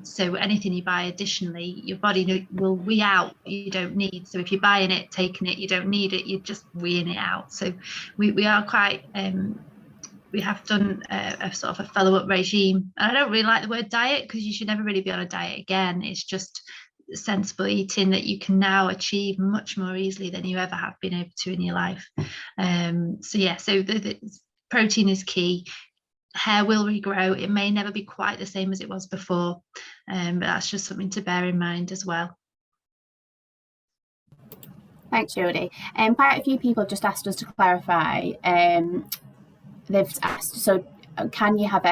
So anything you buy additionally, your body will wee out you don't need. So if you're buying it, taking it, you don't need it, you're just weeing it out. So we are quite we have done a sort of a follow-up regime. And I don't really like the word diet, because you should never really be on a diet again. It's just sensible eating that you can now achieve much more easily than you ever have been able to in your life. So the protein is key. Hair will regrow. It may never be quite the same as it was before, but that's just something to bear in mind as well. Thanks, Jodie. Quite a few people just asked us to clarify. They've asked, so can you have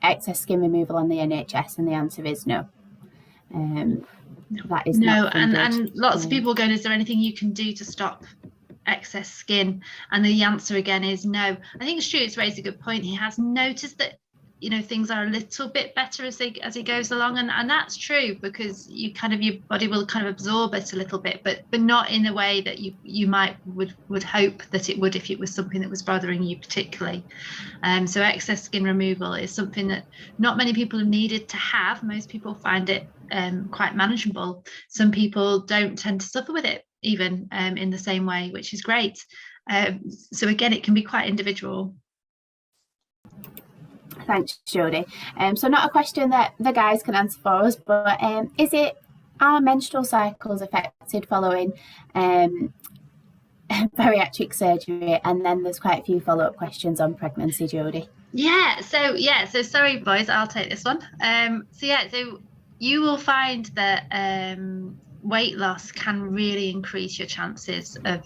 excess skin removal on the NHS? And the answer is no. That is no, not funded. and lots of people going, is there anything you can do to stop excess skin? And the answer again is no. I think Stuart's raised a good point. He has noticed that, you know, things are a little bit better as it goes along, and that's true, because your body will kind of absorb it a little bit, but not in a way that you would hope that it would if it was something that was bothering you particularly. So excess skin removal is something that not many people have needed to have. Most people find it quite manageable. Some people don't tend to suffer with it even in the same way, which is great. So again, it can be quite individual. Thanks, Jodie. So not a question that the guys can answer for us, but are menstrual cycles affected following bariatric surgery? And then there's quite a few follow-up questions on pregnancy, Jodie. So sorry boys, I'll take this one. So you will find that weight loss can really increase your chances of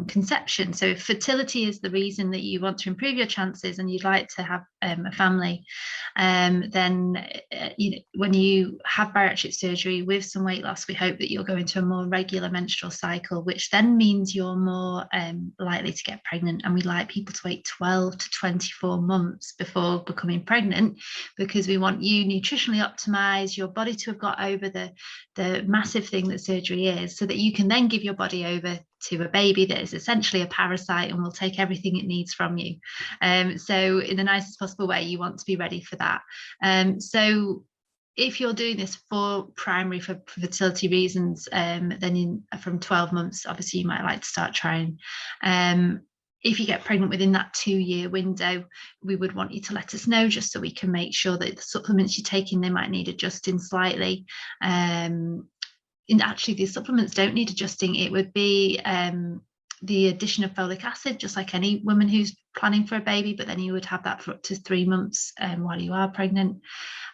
conception. So if fertility is the reason that you want to improve your chances and you'd like to have a family, then when you have bariatric surgery with some weight loss, we hope that you'll go into a more regular menstrual cycle, which then means you're more likely to get pregnant. And we like people to wait 12 to 24 months before becoming pregnant, because we want you nutritionally optimized, your body to have got over the massive thing that surgery is, so that you can then give your body over to a baby that is essentially a parasite and will take everything it needs from you. So in the nicest possible way, you want to be ready for that. So if you're doing this for fertility reasons, then from 12 months, obviously you might like to start trying. If you get pregnant within that 2-year window, we would want you to let us know, just so we can make sure that the supplements you're taking, they might need adjusting slightly. And actually, these supplements don't need adjusting. It would be the addition of folic acid, just like any woman who's planning for a baby, but then you would have that for up to 3 months while you are pregnant.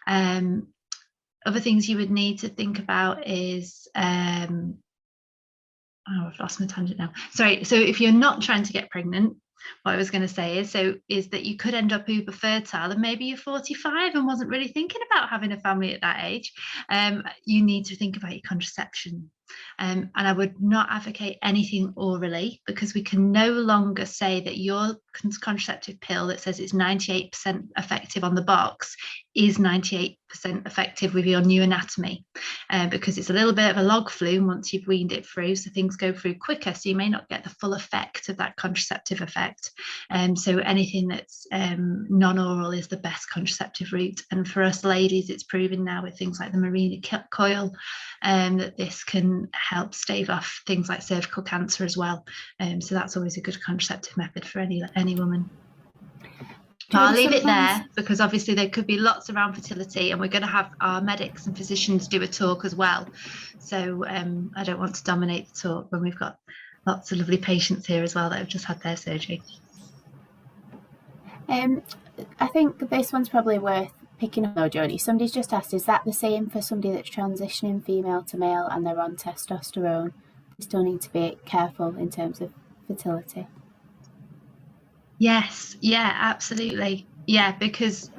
Other things you would need to think about is, I've lost my tangent now. Sorry. So if you're not trying to get pregnant, what I was going to say is that you could end up uber fertile, and maybe you're 45 and wasn't really thinking about having a family at that age. You need to think about your contraception. And I would not advocate anything orally, because we can no longer say that your contraceptive pill that says it's 98% effective on the box is 98% effective with your new anatomy, because it's a little bit of a log flume once you've weaned it through, so things go through quicker, so you may not get the full effect of that contraceptive effect. So anything that's non-oral is the best contraceptive route, and for us ladies, it's proven now with things like the Mirena coil that this can help stave off things like cervical cancer as well. So that's always a good contraceptive method for any woman. But I'll leave it there, because obviously there could be lots around fertility, and we're going to have our medics and physicians do a talk as well. So I don't want to dominate the talk when we've got lots of lovely patients here as well that have just had their surgery. I think this one's probably worth picking up though, Jodie. Somebody's just asked, is that the same for somebody that's transitioning female to male and they're on testosterone? They still need to be careful in terms of fertility. Yes, yeah, absolutely. Yeah, because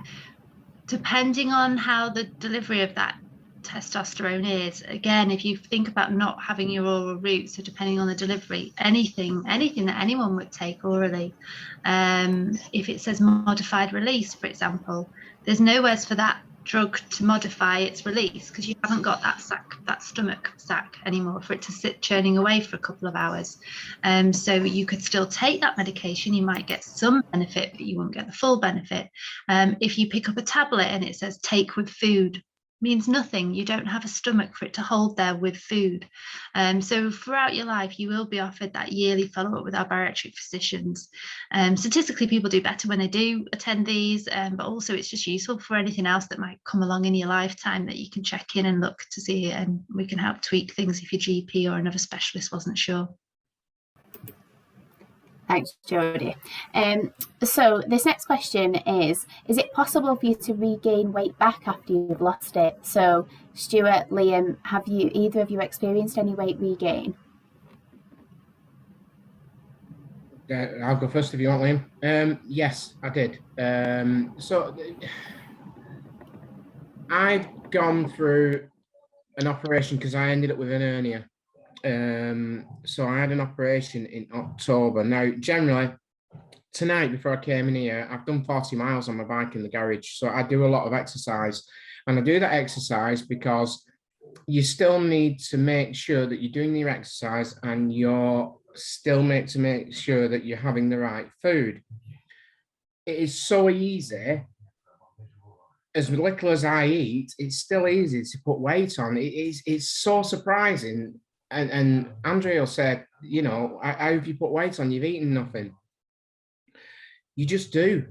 depending on how the delivery of that testosterone is, again, if you think about not having your oral route, so depending on the delivery, anything that anyone would take orally, if it says modified release, for example, there's nowhere for that drug to modify its release, because you haven't got that stomach sac anymore for it to sit churning away for a couple of hours. So you could still take that medication, you might get some benefit, but you won't get the full benefit. If you pick up a tablet and it says take with food, means nothing. You don't have a stomach for it to hold there with food. So throughout your life, you will be offered that yearly follow-up with our bariatric physicians. Statistically, people do better when they do attend these, but also it's just useful for anything else that might come along in your lifetime that you can check in and look to see, and we can help tweak things if your GP or another specialist wasn't sure. Thanks, Jodie. So this next question is it possible for you to regain weight back after you've lost it? So Stuart, Liam, have either of you experienced any weight regain? I'll go first if you want, Liam. Yes, I did. So I've gone through an operation because I ended up with an hernia. So I had an operation in October. Now, generally, tonight before I came in here, I've done 40 miles on my bike in the garage. So I do a lot of exercise, and I do that exercise because you still need to make sure that you're doing your exercise and you're still to make sure that you're having the right food. It is so easy. As little as I eat, it's still easy to put weight on. It's so surprising. And Andrea said, you know, how have you put weight on? You've eaten nothing. You just do.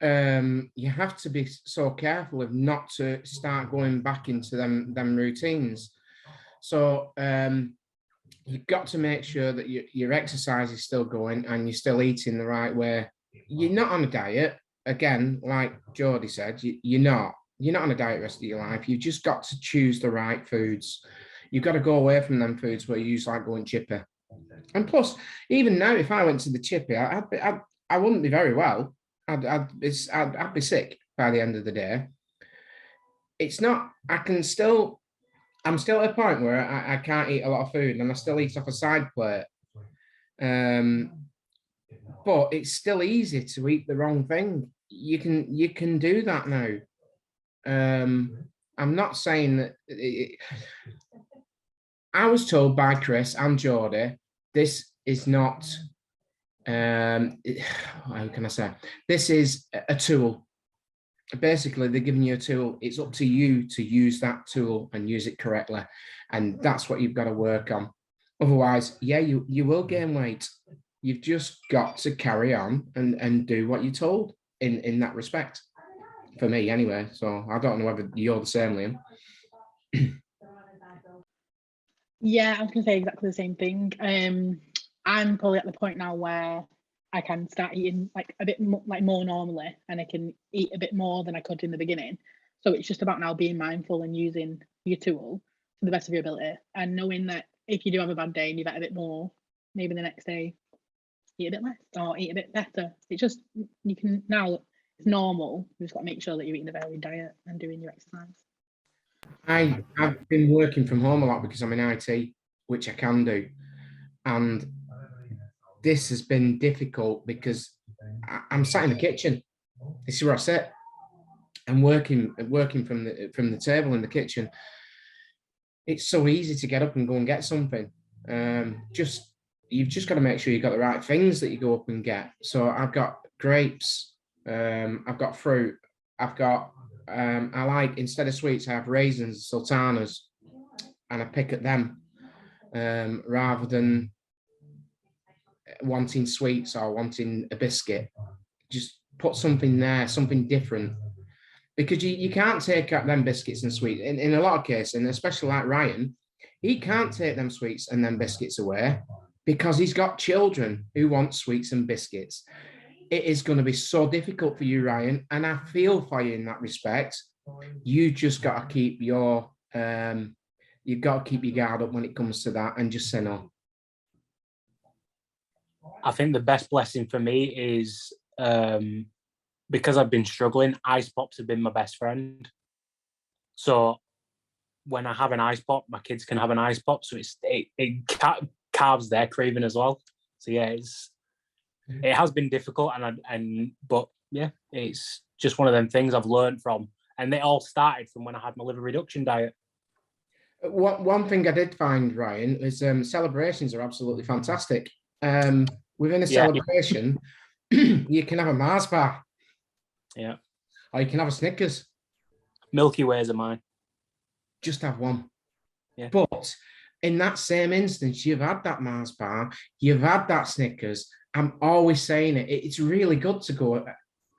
You have to be so careful of not to start going back into them routines. So you've got to make sure that your exercise is still going and you're still eating the right way. You're not on a diet. Again, like Jodie said, you're not on a diet the rest of your life. You've just got to choose the right foods. You've got to go away from them foods where you used like going chippy. And plus, even now, if I went to the chippy, I wouldn't be very well. I'd be sick by the end of the day. It's not, I'm still at a point where I can't eat a lot of food and I still eat off a side plate. But it's still easy to eat the wrong thing. You can do that now. I'm not saying that I was told by Chris and Jodie, this is not, how can I say? This is a tool. Basically, they're giving you a tool. It's up to you to use that tool and use it correctly. And that's what you've got to work on. Otherwise, yeah, you will gain weight. You've just got to carry on and do what you're told in that respect. For me, anyway. So I don't know whether you're the same, Liam. Yeah, I was going to say exactly the same thing. I'm probably at the point now where I can start eating like a bit more normally, and I can eat a bit more than I could in the beginning. So it's just about now being mindful and using your tool to the best of your ability, and knowing that if you do have a bad day and you've had a bit more, maybe the next day eat a bit less or eat a bit better. It's just, you can now, it's normal. You just got to make sure that you're eating a varied diet and doing your exercise. I've been working from home a lot because I'm in IT, which I can do. And this has been difficult because I'm sat in the kitchen. This is where I sit. I'm working from the table in the kitchen. It's so easy to get up and go and get something. You've just got to make sure you've got the right things that you go up and get. So I've got grapes, I've got fruit, I've got I like, instead of sweets, I have raisins, sultanas, and I pick at them rather than wanting sweets or wanting a biscuit. Just put something there, something different, because you can't take out them biscuits and sweets in a lot of cases, and especially like Ryan, he can't take them sweets and them biscuits away because he's got children who want sweets and biscuits. It is going to be so difficult for you, Ryan, and I feel for you in that respect. You just got to keep your you've got to keep your guard up when it comes to that and just say no. I think the best blessing for me is because I've been struggling, ice pops have been my best friend. So when I have an ice pop, my kids can have an ice pop. So it carves their craving as well. So yeah, it has been difficult, but yeah, it's just one of them things I've learned from, and they all started from when I had my liver reduction diet. One thing I did find, Ryan, is celebrations are absolutely fantastic. Within a celebration, you can have a Mars bar. Yeah. Or you can have a Snickers. Milky Ways are mine. Just have one. Yeah. But in that same instance, you've had that Mars bar, you've had that Snickers. I'm always saying it. It's really good to go.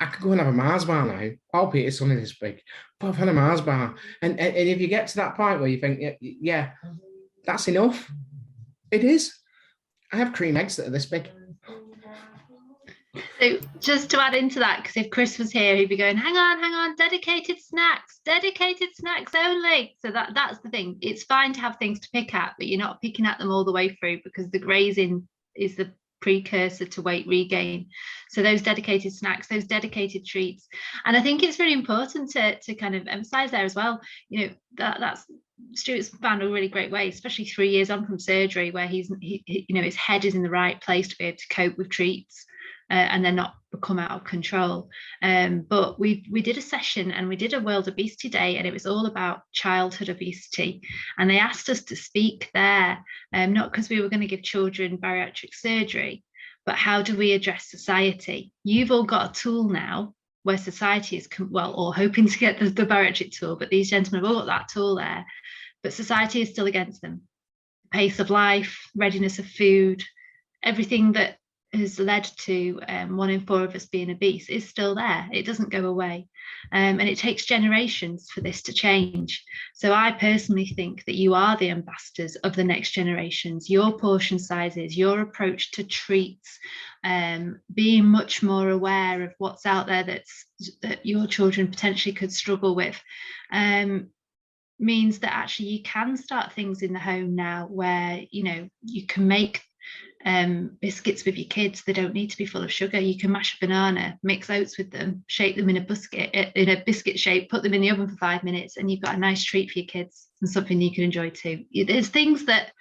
I could go and have a Mars bar now, albeit it's only this big, but I've had a Mars bar. And if you get to that point where you think, yeah, that's enough, it is. I have cream eggs that are this big. So just to add into that, because if Chris was here, he'd be going, hang on, dedicated snacks only. So that's the thing. It's fine to have things to pick at, but you're not picking at them all the way through, because the grazing is the precursor to weight regain. So those dedicated snacks, those dedicated treats. And I think it's really important to kind of emphasize there as well, you know, that's Stuart's found a really great way, especially 3 years on from surgery, where he you know, his head is in the right place to be able to cope with treats and then not become out of control. But we did a session and we did a World Obesity Day, and it was all about childhood obesity. And they asked us to speak there, not because we were going to give children bariatric surgery, but how do we address society? You've all got a tool now where society is, well, or hoping to get the bariatric tool, but these gentlemen have all got that tool there, but society is still against them. Pace of life, readiness of food, everything that has led to 1 in 4 of us being obese is still there. It doesn't go away. And it takes generations for this to change. So I personally think that you are the ambassadors of the next generations. Your portion sizes, your approach to treats, being much more aware of what's out there that your children potentially could struggle with, means that actually you can start things in the home now where, you know, you can make biscuits with your kids. They don't need to be full of sugar. You can mash a banana, mix oats with them, shape them in a biscuit shape, put them in the oven for 5 minutes, and you've got a nice treat for your kids and something you can enjoy too. There's things that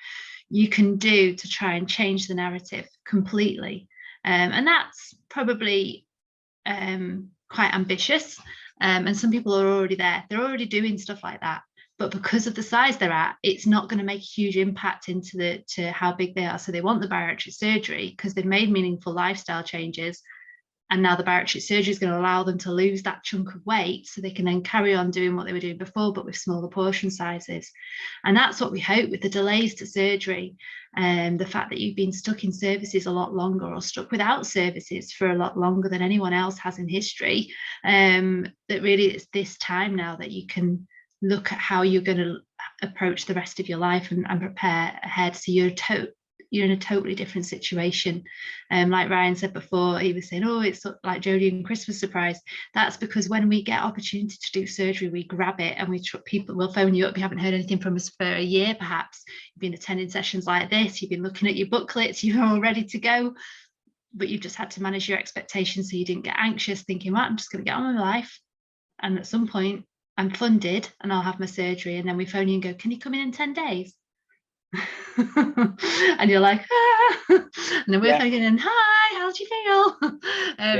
you can do to try and change the narrative completely, and that's probably quite ambitious, and some people are already there. They're already doing stuff like that. But because of the size they're at, it's not going to make a huge impact into to how big they are. So they want the bariatric surgery because they've made meaningful lifestyle changes. And now the bariatric surgery is going to allow them to lose that chunk of weight so they can then carry on doing what they were doing before, but with smaller portion sizes. And that's what we hope with the delays to surgery, and the fact that you've been stuck in services a lot longer, or stuck without services for a lot longer than anyone else has in history, that really it's this time now that you can look at how you're going to approach the rest of your life and prepare ahead. So you're in a totally different situation. Like Ryan said before, he was saying, oh, it's like Jodie and Chris was surprised. That's because when we get opportunity to do surgery, we grab it, and people will phone you up. You haven't heard anything from us for a year, perhaps. You've been attending sessions like this, you've been looking at your booklets, you're all ready to go, but you've just had to manage your expectations so you didn't get anxious, thinking, well, I'm just going to get on with my life. And at some point, I'm funded and I'll have my surgery. And then we phone you and go, can you come in 10 days? And you're like, ah. And then we're phoning in, hi, how do you feel?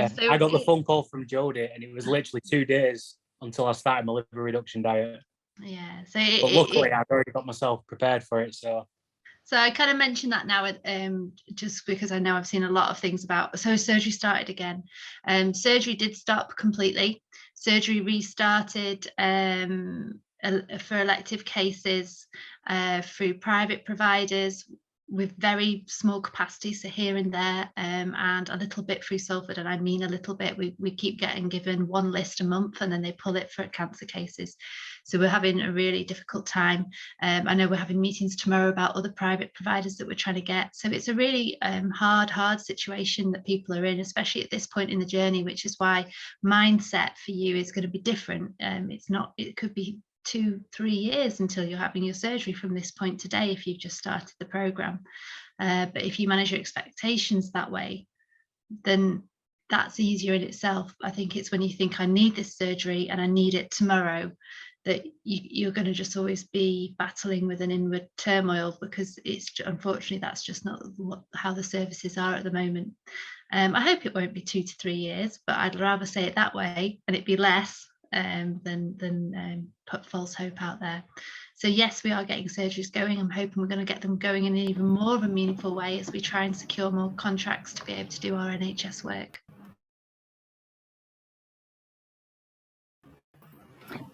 So I got the phone call from Jodie, and it was literally 2 days until I started my liver reduction diet. Yeah. But luckily, I've already got myself prepared for it. So I kind of mentioned that now, just because I know I've seen a lot of things about. So surgery started again. Surgery did stop completely. Surgery restarted for elective cases through private providers with very small capacity, so here and there, and a little bit through Salford. And I mean a little bit. We keep getting given one list a month, and then they pull it for cancer cases. So we're having a really difficult time. I know we're having meetings tomorrow about other private providers that we're trying to get. So it's a really hard situation that people are in, especially at this point in the journey, which is why mindset for you is going to be different. It could be 2-3 years until you're having your surgery from this point today if you've just started the program. But if you manage your expectations that way, then that's easier in itself. I think it's when you think I need this surgery and I need it tomorrow, that you're going to just always be battling with an inward turmoil, because it's, unfortunately, that's just not how the services are at the moment. I hope it won't be 2 to 3 years, but I'd rather say it that way and it be less than put false hope out there. So yes, we are getting surgeries going. I'm hoping we're going to get them going in an even more of a meaningful way as we try and secure more contracts to be able to do our NHS work.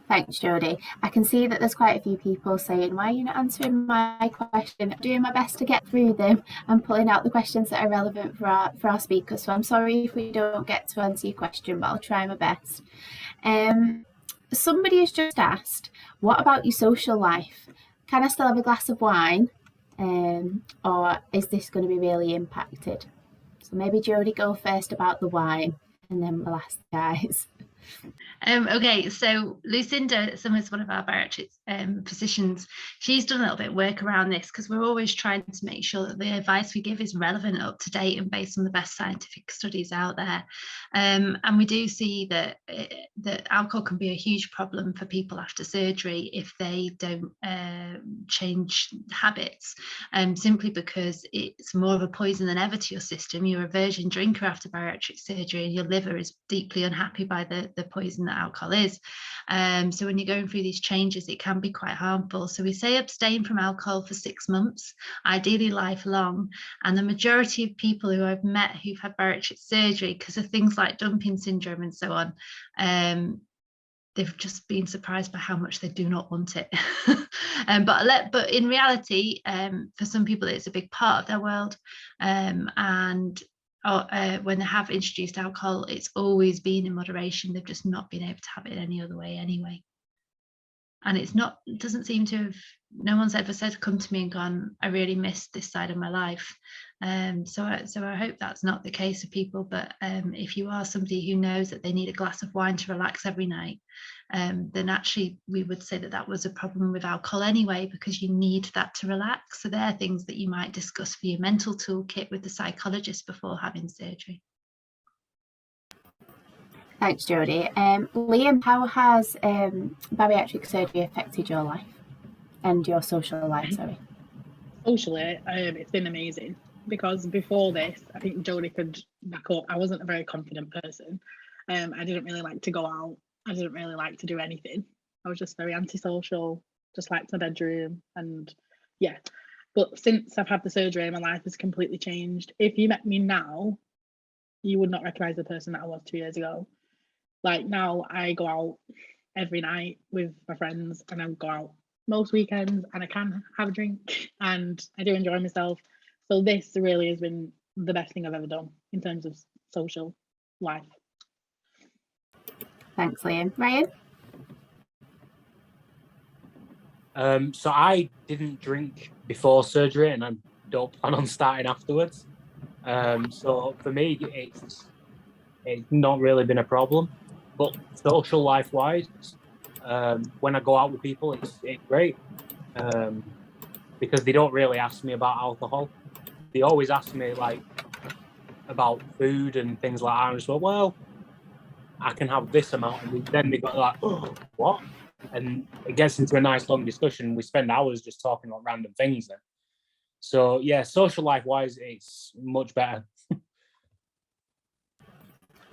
Thanks, Jodie. I can see that there's quite a few people saying, why are you not answering my question? I'm doing my best to get through them and pulling out the questions that are relevant for our speakers. So I'm sorry if we don't get to answer your question, but I'll try my best. Somebody has just asked, what about your social life? Can I still have a glass of wine? Or is this going to be really impacted? So maybe Jodie, go first about the wine, and then we'll ask the guys. Okay, so Lucinda, someone's one of our bariatric physicians, she's done a little bit of work around this, because we're always trying to make sure that the advice we give is relevant, up to date, and based on the best scientific studies out there. And we do see that alcohol can be a huge problem for people after surgery if they don't change habits, simply because it's more of a poison than ever to your system. You're a virgin drinker after bariatric surgery, and your liver is deeply unhappy by the poison that alcohol is. So when you're going through these changes, it can be quite harmful. So we say abstain from alcohol for 6 months, ideally lifelong. And the majority of people who I've met who've had bariatric surgery, because of things like dumping syndrome and so on, they've just been surprised by how much they do not want it. But in reality, for some people, it's a big part of their world. And when they have introduced alcohol, it's always been in moderation. They've just not been able to have it any other way anyway. And it doesn't seem to have, no one's ever come to me and gone, I really missed this side of my life. So I hope that's not the case for people. But if you are somebody who knows that they need a glass of wine to relax every night, then actually we would say that was a problem with alcohol anyway, because you need that to relax. So they're things that you might discuss for your mental toolkit with the psychologist before having surgery. Thanks, Jodie. Liam, how has bariatric surgery affected your life and your social life? Sorry. Socially, it's been amazing, because before this, I think Jodie could back up, I wasn't a very confident person. I didn't really like to go out. I didn't really like to do anything. I was just very antisocial, just liked my bedroom, and yeah. But since I've had the surgery, my life has completely changed. If you met me now, you would not recognise the person that I was 2 years ago. Like now, I go out every night with my friends, and I go out most weekends, and I can have a drink, and I do enjoy myself. So this really has been the best thing I've ever done in terms of social life. Thanks, Liam. Ryan? So I didn't drink before surgery, and I don't plan on starting afterwards. So for me, it's not really been a problem. But social life wise, when I go out with people, it's great, because they don't really ask me about alcohol. They always ask me like about food and things like that. I'm just like, well, I can have this amount, and then they got like, oh, what? And it gets into a nice long discussion. We spend hours just talking about random things then. So yeah, social life wise, it's much better.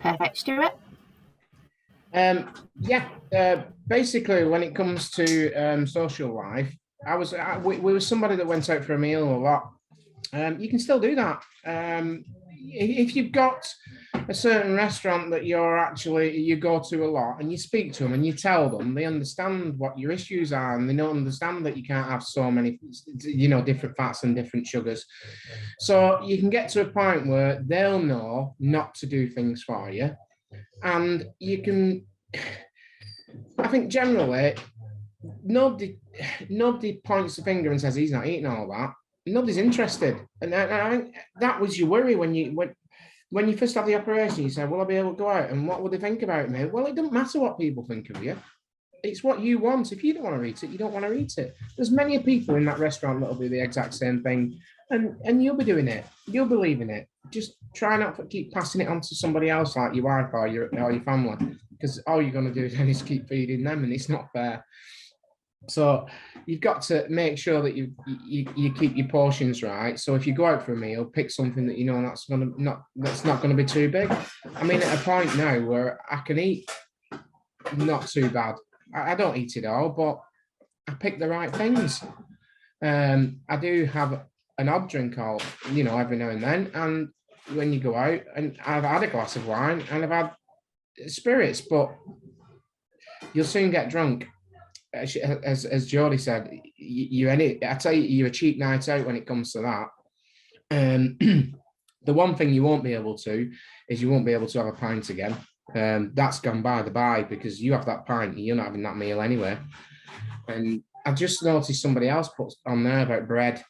Perfect. Stuart? Basically, when it comes to social life, we were somebody that went out for a meal a lot. You can still do that. If you've got a certain restaurant that you go to a lot, and you speak to them and you tell them, they understand what your issues are, and they don't understand that you can't have so many, different fats and different sugars. So you can get to a point where they'll know not to do things for you. And you can, I think generally, nobody points the finger and says he's not eating all that. Nobody's interested. And I think that was your worry when you first have the operation. You said, will I be able to go out? And what will they think about me? Well, it doesn't matter what people think of you. It's what you want. If you don't want to eat it, you don't want to eat it. There's many people in that restaurant that'll do the exact same thing. and you'll be doing it. You'll be leaving it. Just try not to keep passing it on to somebody else, like your wife or your family, because all you're going to do then is keep feeding them, and it's not fair. So you've got to make sure that you keep your portions right. So if you go out for a meal, pick something that you know that's not going to be too big. I mean, at a point now where I can eat not too bad. I don't eat it all, but I pick the right things. I do have an odd drink all, every now and then. And when you go out, and I've had a glass of wine and I've had spirits, but you'll soon get drunk. As Jody said, I tell you, you're a cheap night out when it comes to that. The one thing you won't be able to is you won't be able to have a pint again. That's gone by the by, because you have that pint and you're not having that meal anyway. And I just noticed somebody else put on there about bread.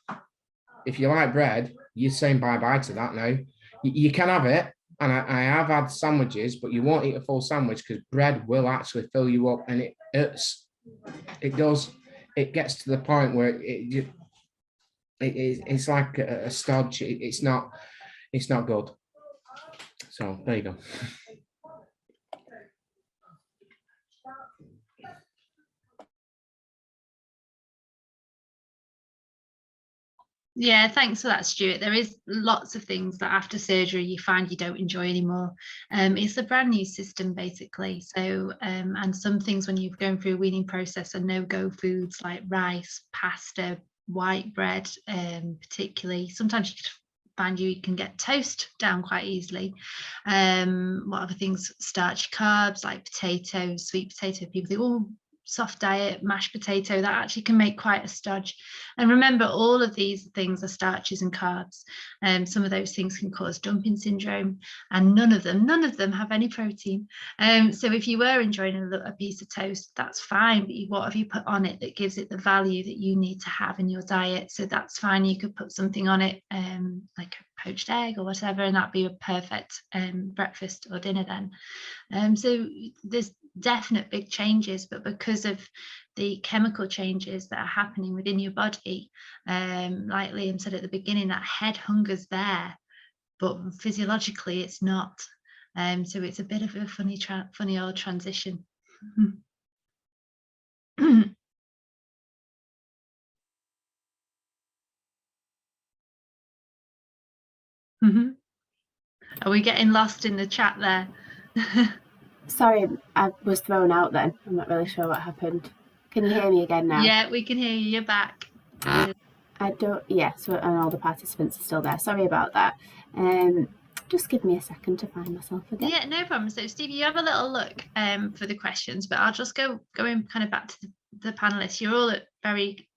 If you like bread, you're saying bye-bye to that now. You can have it, and I have had sandwiches, but you won't eat a full sandwich because bread will actually fill you up, and it does. It gets to the point where it's like a stodge. It's not good. So there you go. Yeah, thanks for that, Stuart. There is lots of things that after surgery you find you don't enjoy anymore. It's a brand new system, basically. So, and some things when you're going through a weaning process are no-go foods like rice, pasta, white bread, particularly. Sometimes you could find you can get toast down quite easily. What other things? Starchy carbs like potatoes, sweet potato. People think, oh, soft diet, mashed potato, that actually can make quite a stodge. And remember, all of these things are starches and carbs. Some of those things can cause dumping syndrome, and none of them have any protein. So if you were enjoying a piece of toast, that's fine, but what have you put on it that gives it the value that you need to have in your diet? So that's fine. You could put something on it, like a poached egg or whatever, and that'd be a perfect breakfast or dinner then. So there's definite big changes, but because of the chemical changes that are happening within your body, like Liam said at the beginning, that head hunger's there, but physiologically it's not. So it's a bit of a funny old transition. Are we getting lost in the chat there? Sorry, I was thrown out then. I'm not really sure what happened. Can you hear me again now? Yeah, we can hear you. You're back. I don't, yeah, so and all the participants are still there. Sorry about that. Just give me a second to find myself again. Yeah, no problem. So Steve, you have a little look for the questions, but I'll just go in kind of back to the panelists. You're all at very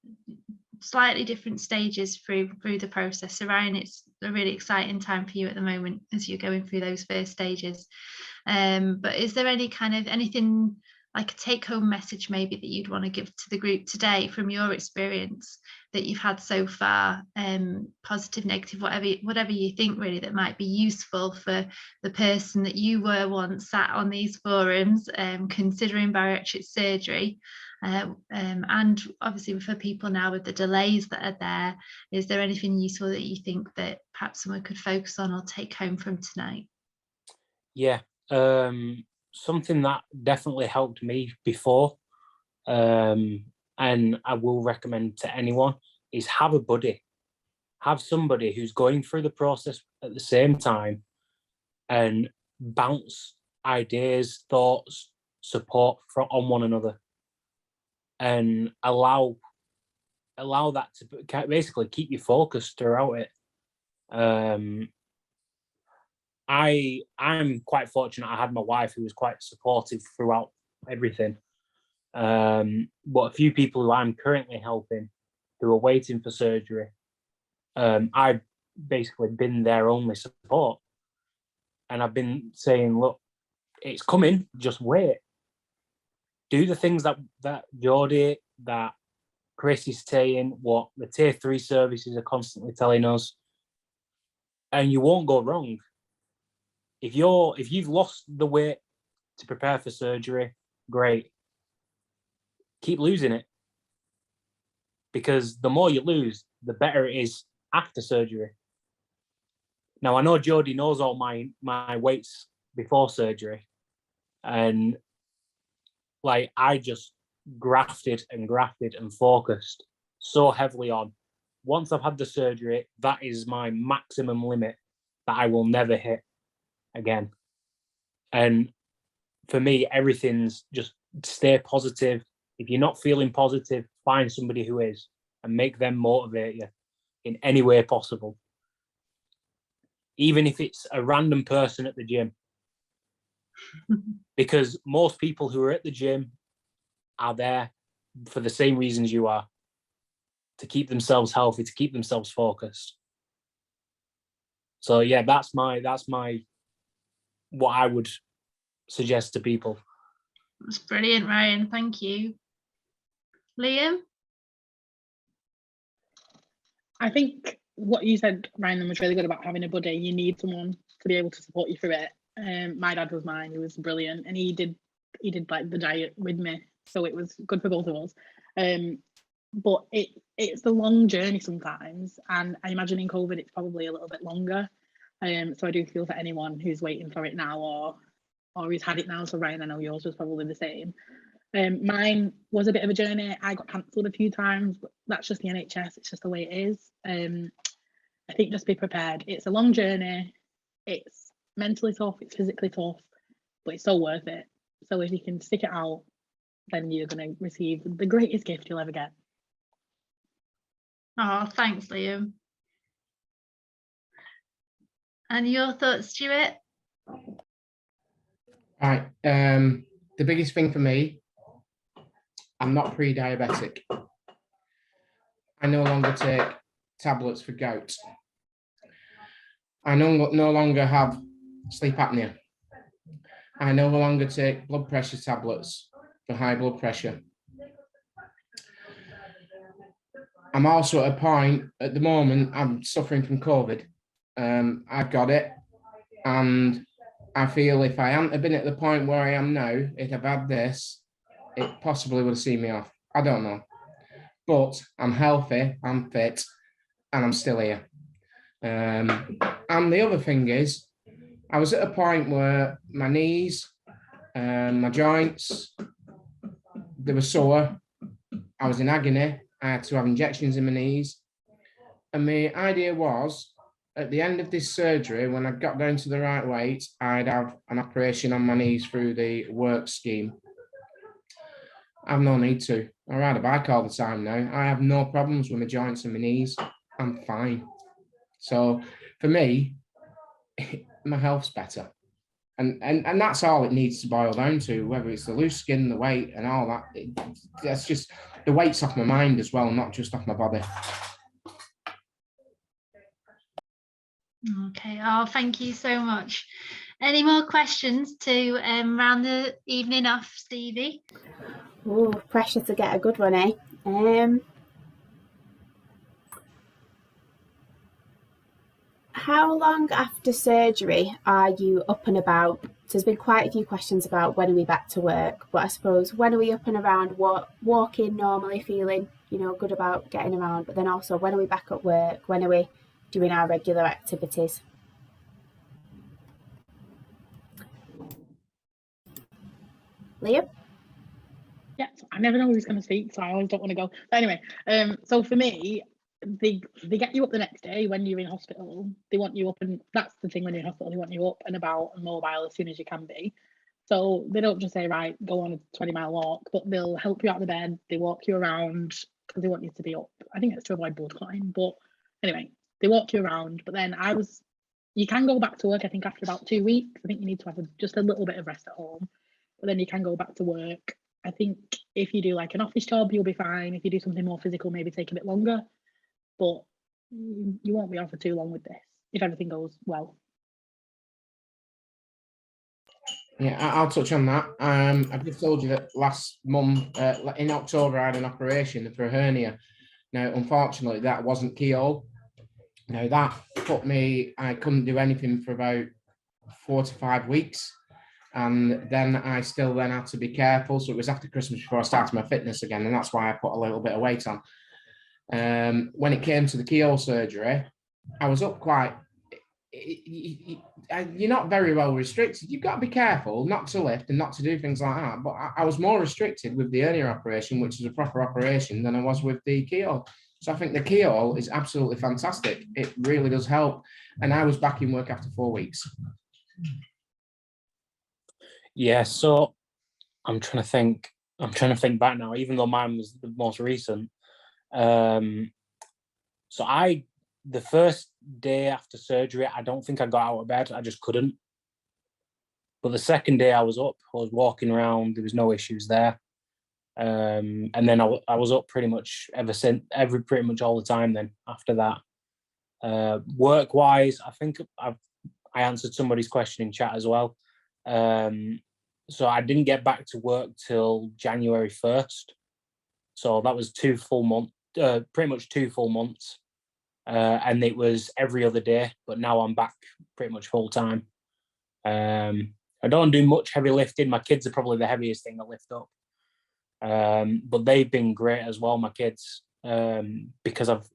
slightly different stages through the process. So Ryan, it's a really exciting time for you at the moment as you're going through those first stages. But is there anything like a take-home message maybe that you'd want to give to the group today from your experience that you've had so far, positive, negative, whatever you think really that might be useful for the person that you were once sat on these forums considering bariatric surgery, and obviously for people now with the delays that are there, is there anything useful that you think that perhaps someone could focus on or take home from tonight? Yeah, something that definitely helped me before, and I will recommend to anyone, is have a buddy. Have somebody who's going through the process at the same time and bounce ideas, thoughts, support on one another, and allow that to basically keep you focused throughout it. I'm quite fortunate. I had my wife who was quite supportive throughout everything. But a few people who I'm currently helping who are waiting for surgery, I've basically been their only support. And I've been saying, look, it's coming, just wait. Do the things that Jody, that Chris is saying, what the tier 3 services are constantly telling us, and you won't go wrong. If you've lost the weight to prepare for surgery, great. Keep losing it, because the more you lose, the better it is after surgery. Now, I know Jodie knows all my weights before surgery, and like I just grafted and focused so heavily on, once I've had the surgery, that is my maximum limit that I will never hit again. And for me, everything's just stay positive. If you're not feeling positive, find somebody who is and make them motivate you in any way possible. Even if it's a random person at the gym. Because most people who are at the gym are there for the same reasons you are, to keep themselves healthy, to keep themselves focused. So yeah, that's my what I would suggest to people. That's brilliant, Ryan. Thank you. Liam? I think what you said, Ryan, was really good about having a buddy. You need someone to be able to support you through it. My dad was mine. He was brilliant, and he did like the diet with me, so it was good for both of us. But it's a long journey sometimes, and I imagine in COVID it's probably a little bit longer. So I do feel for anyone who's waiting for it now or who's had it now. So Ryan, I know yours was probably the same. Mine was a bit of a journey. I got cancelled a few times, but that's just the NHS. It's just the way it is. I think just be prepared. It's a long journey. It's mentally tough. It's physically tough, but it's so worth it. So if you can stick it out, then you're going to receive the greatest gift you'll ever get. Oh, thanks, Liam. And your thoughts, Stuart? Right. The biggest thing for me, I'm not pre-diabetic. I no longer take tablets for gout. I no longer have sleep apnea. I no longer take blood pressure tablets for high blood pressure. I'm also at a point, at the moment, I'm suffering from COVID. I've got it, and I feel if I hadn't been at the point where I am now, if I've had this, it possibly would have seen me off. I don't know. But I'm healthy, I'm fit, and I'm still here. And the other thing is, I was at a point where my knees, my joints, they were sore. I was in agony. I had to have injections in my knees. And my idea was, at the end of this surgery, when I got down to the right weight, I'd have an operation on my knees through the work scheme. I have no need to. I ride a bike all the time now. I have no problems with my joints and my knees. I'm fine. So for me, my health's better. And that's all it needs to boil down to, whether it's the loose skin, the weight and all that. That's just, the weight's off my mind as well, not just off my body. Okay. Oh, thank you so much. Any more questions to round the evening off, Stevie? Oh, pressure to get a good one, eh? How long after surgery are you up and about? So there's been quite a few questions about when are we back to work, but I suppose when are we up and around, walking normally, feeling, good about getting around, but then also when are we back at work? When are we doing our regular activities? Liam? Yeah, I never know who's going to speak, so I always don't want to go. But anyway, so for me, they get you up the next day when you're in hospital. They want you up, and that's the thing when you're in hospital, they want you up and about and mobile as soon as you can be. So they don't just say, right, go on a 20-mile walk, but they'll help you out of the bed. They walk you around because they want you to be up. I think it's to avoid blood clotting, but anyway, they walk you around. But then you can go back to work, I think, after about 2 weeks. I think you need to have just a little bit of rest at home, but then you can go back to work. I think if you do like an office job, you'll be fine. If you do something more physical, maybe take a bit longer, but you won't be on for too long with this if everything goes well. Yeah, I'll touch on that. I've just told you that last month, in October, I had an operation for a hernia. Now, unfortunately, that wasn't keyhole. Now, that put me, I couldn't do anything for about 4 to 5 weeks. And then I still had to be careful. So it was after Christmas before I started my fitness again. And that's why I put a little bit of weight on. When it came to the keyhole surgery, I was up quite. You're not very well restricted. You've got to be careful not to lift and not to do things like that. But I was more restricted with the hernia operation, which is a proper operation, than I was with the keyhole. So I think the keyhole is absolutely fantastic. It really does help. And I was back in work after 4 weeks. Yeah, so I'm trying to think back now, even though mine was the most recent. So the first day after surgery, I don't think I got out of bed. I just couldn't. But the second day I was up, I was walking around, there was no issues there. And then I was up pretty much pretty much all the time then after that. Work-wise, I think I answered somebody's question in chat as well. So I didn't get back to work till January 1st. So that was 2 full months, pretty much 2 full months. And it was every other day, but now I'm back pretty much full time. I don't do much heavy lifting. My kids are probably the heaviest thing I lift up. But they've been great as well, my kids, because I've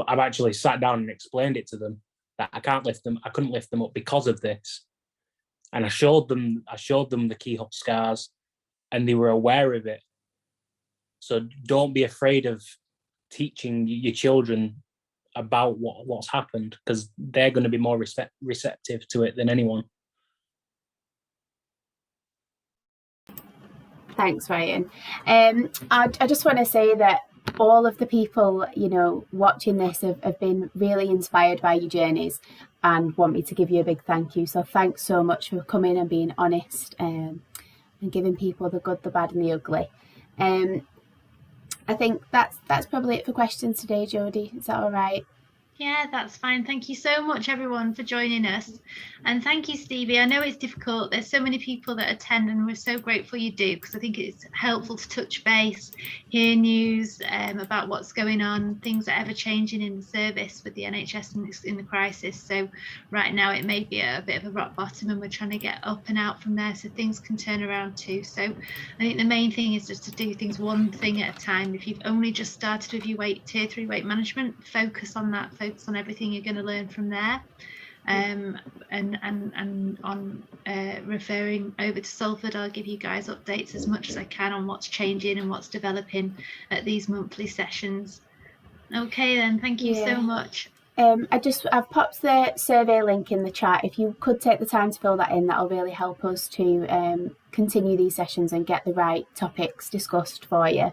actually sat down and explained it to them that I couldn't lift them up because of this. And I showed them the keyhole scars, and they were aware of it. So don't be afraid of teaching your children about what's happened, because they're going to be more receptive to it than anyone. Thanks, Ryan. I just want to say that all of the people, watching this have been really inspired by your journeys and want me to give you a big thank you. So thanks so much for coming and being honest and giving people the good, the bad and the ugly. I think that's probably it for questions today, Jodie. Is that all right? Yeah, that's fine. Thank you so much, everyone, for joining us. And thank you, Stevie. I know it's difficult. There's so many people that attend, and we're so grateful you do, because I think it's helpful to touch base, hear news about what's going on. Things are ever changing in the service with the NHS in the crisis. So right now it may be a bit of a rock bottom, and we're trying to get up and out from there so things can turn around too. So I think the main thing is just to do things one thing at a time. If you've only just started with your tier 3 weight management, focus on that. Focus on everything you're going to learn from there, and on referring over to Salford. I'll give you guys updates as much as I can on what's changing and what's developing at these monthly sessions. Okay then, thank you so much. I've popped the survey link in the chat. If you could take the time to fill that in, that'll really help us to continue these sessions and get the right topics discussed for you.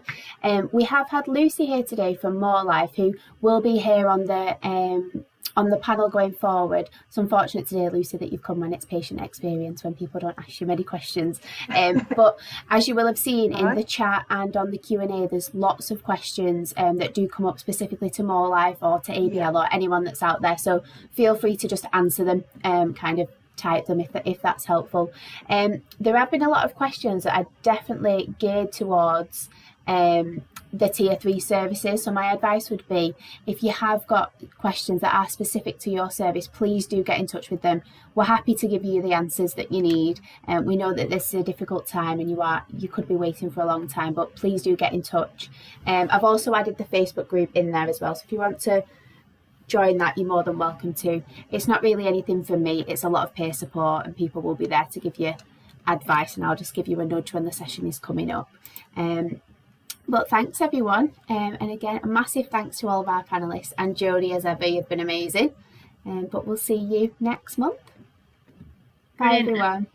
We have had Lucy here today from More Life, who will be here on the panel going forward. It's unfortunate today, Lucy, that you've come when it's patient experience, when people don't ask you many questions. But as you will have seen in the chat and on the Q&A, there's lots of questions that do come up specifically to More Life or to ABL or anyone that's out there. So feel free to just answer them, kind of type them if that's helpful. There have been a lot of questions that are definitely geared towards the tier 3 services. So my advice would be, if you have got questions that are specific to your service, please do get in touch with them. We're happy to give you the answers that you need. We know that this is a difficult time and you could be waiting for a long time, but please do get in touch. I've also added the Facebook group in there as well, so if you want to join that, you're more than welcome to. It's not really anything from me, it's a lot of peer support, and people will be there to give you advice, and I'll just give you a nudge when the session is coming up. But thanks everyone, and again a massive thanks to all of our panelists, and Jodie, as ever, you've been amazing. But we'll see you next month. Bye everyone.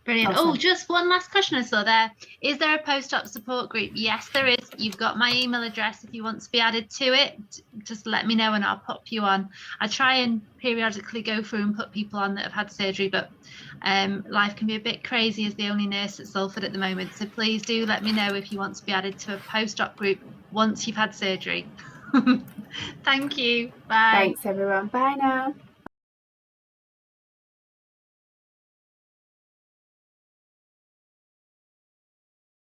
Brilliant. Oh, just one last question I saw there. Is there a post-op support group? Yes, there is. You've got my email address. If you want to be added to it, just let me know and I'll pop you on. I try and periodically go through and put people on that have had surgery, but life can be a bit crazy as the only nurse at Salford at the moment. So please do let me know if you want to be added to a post-op group once you've had surgery. Thank you. Bye. Thanks everyone. Bye now.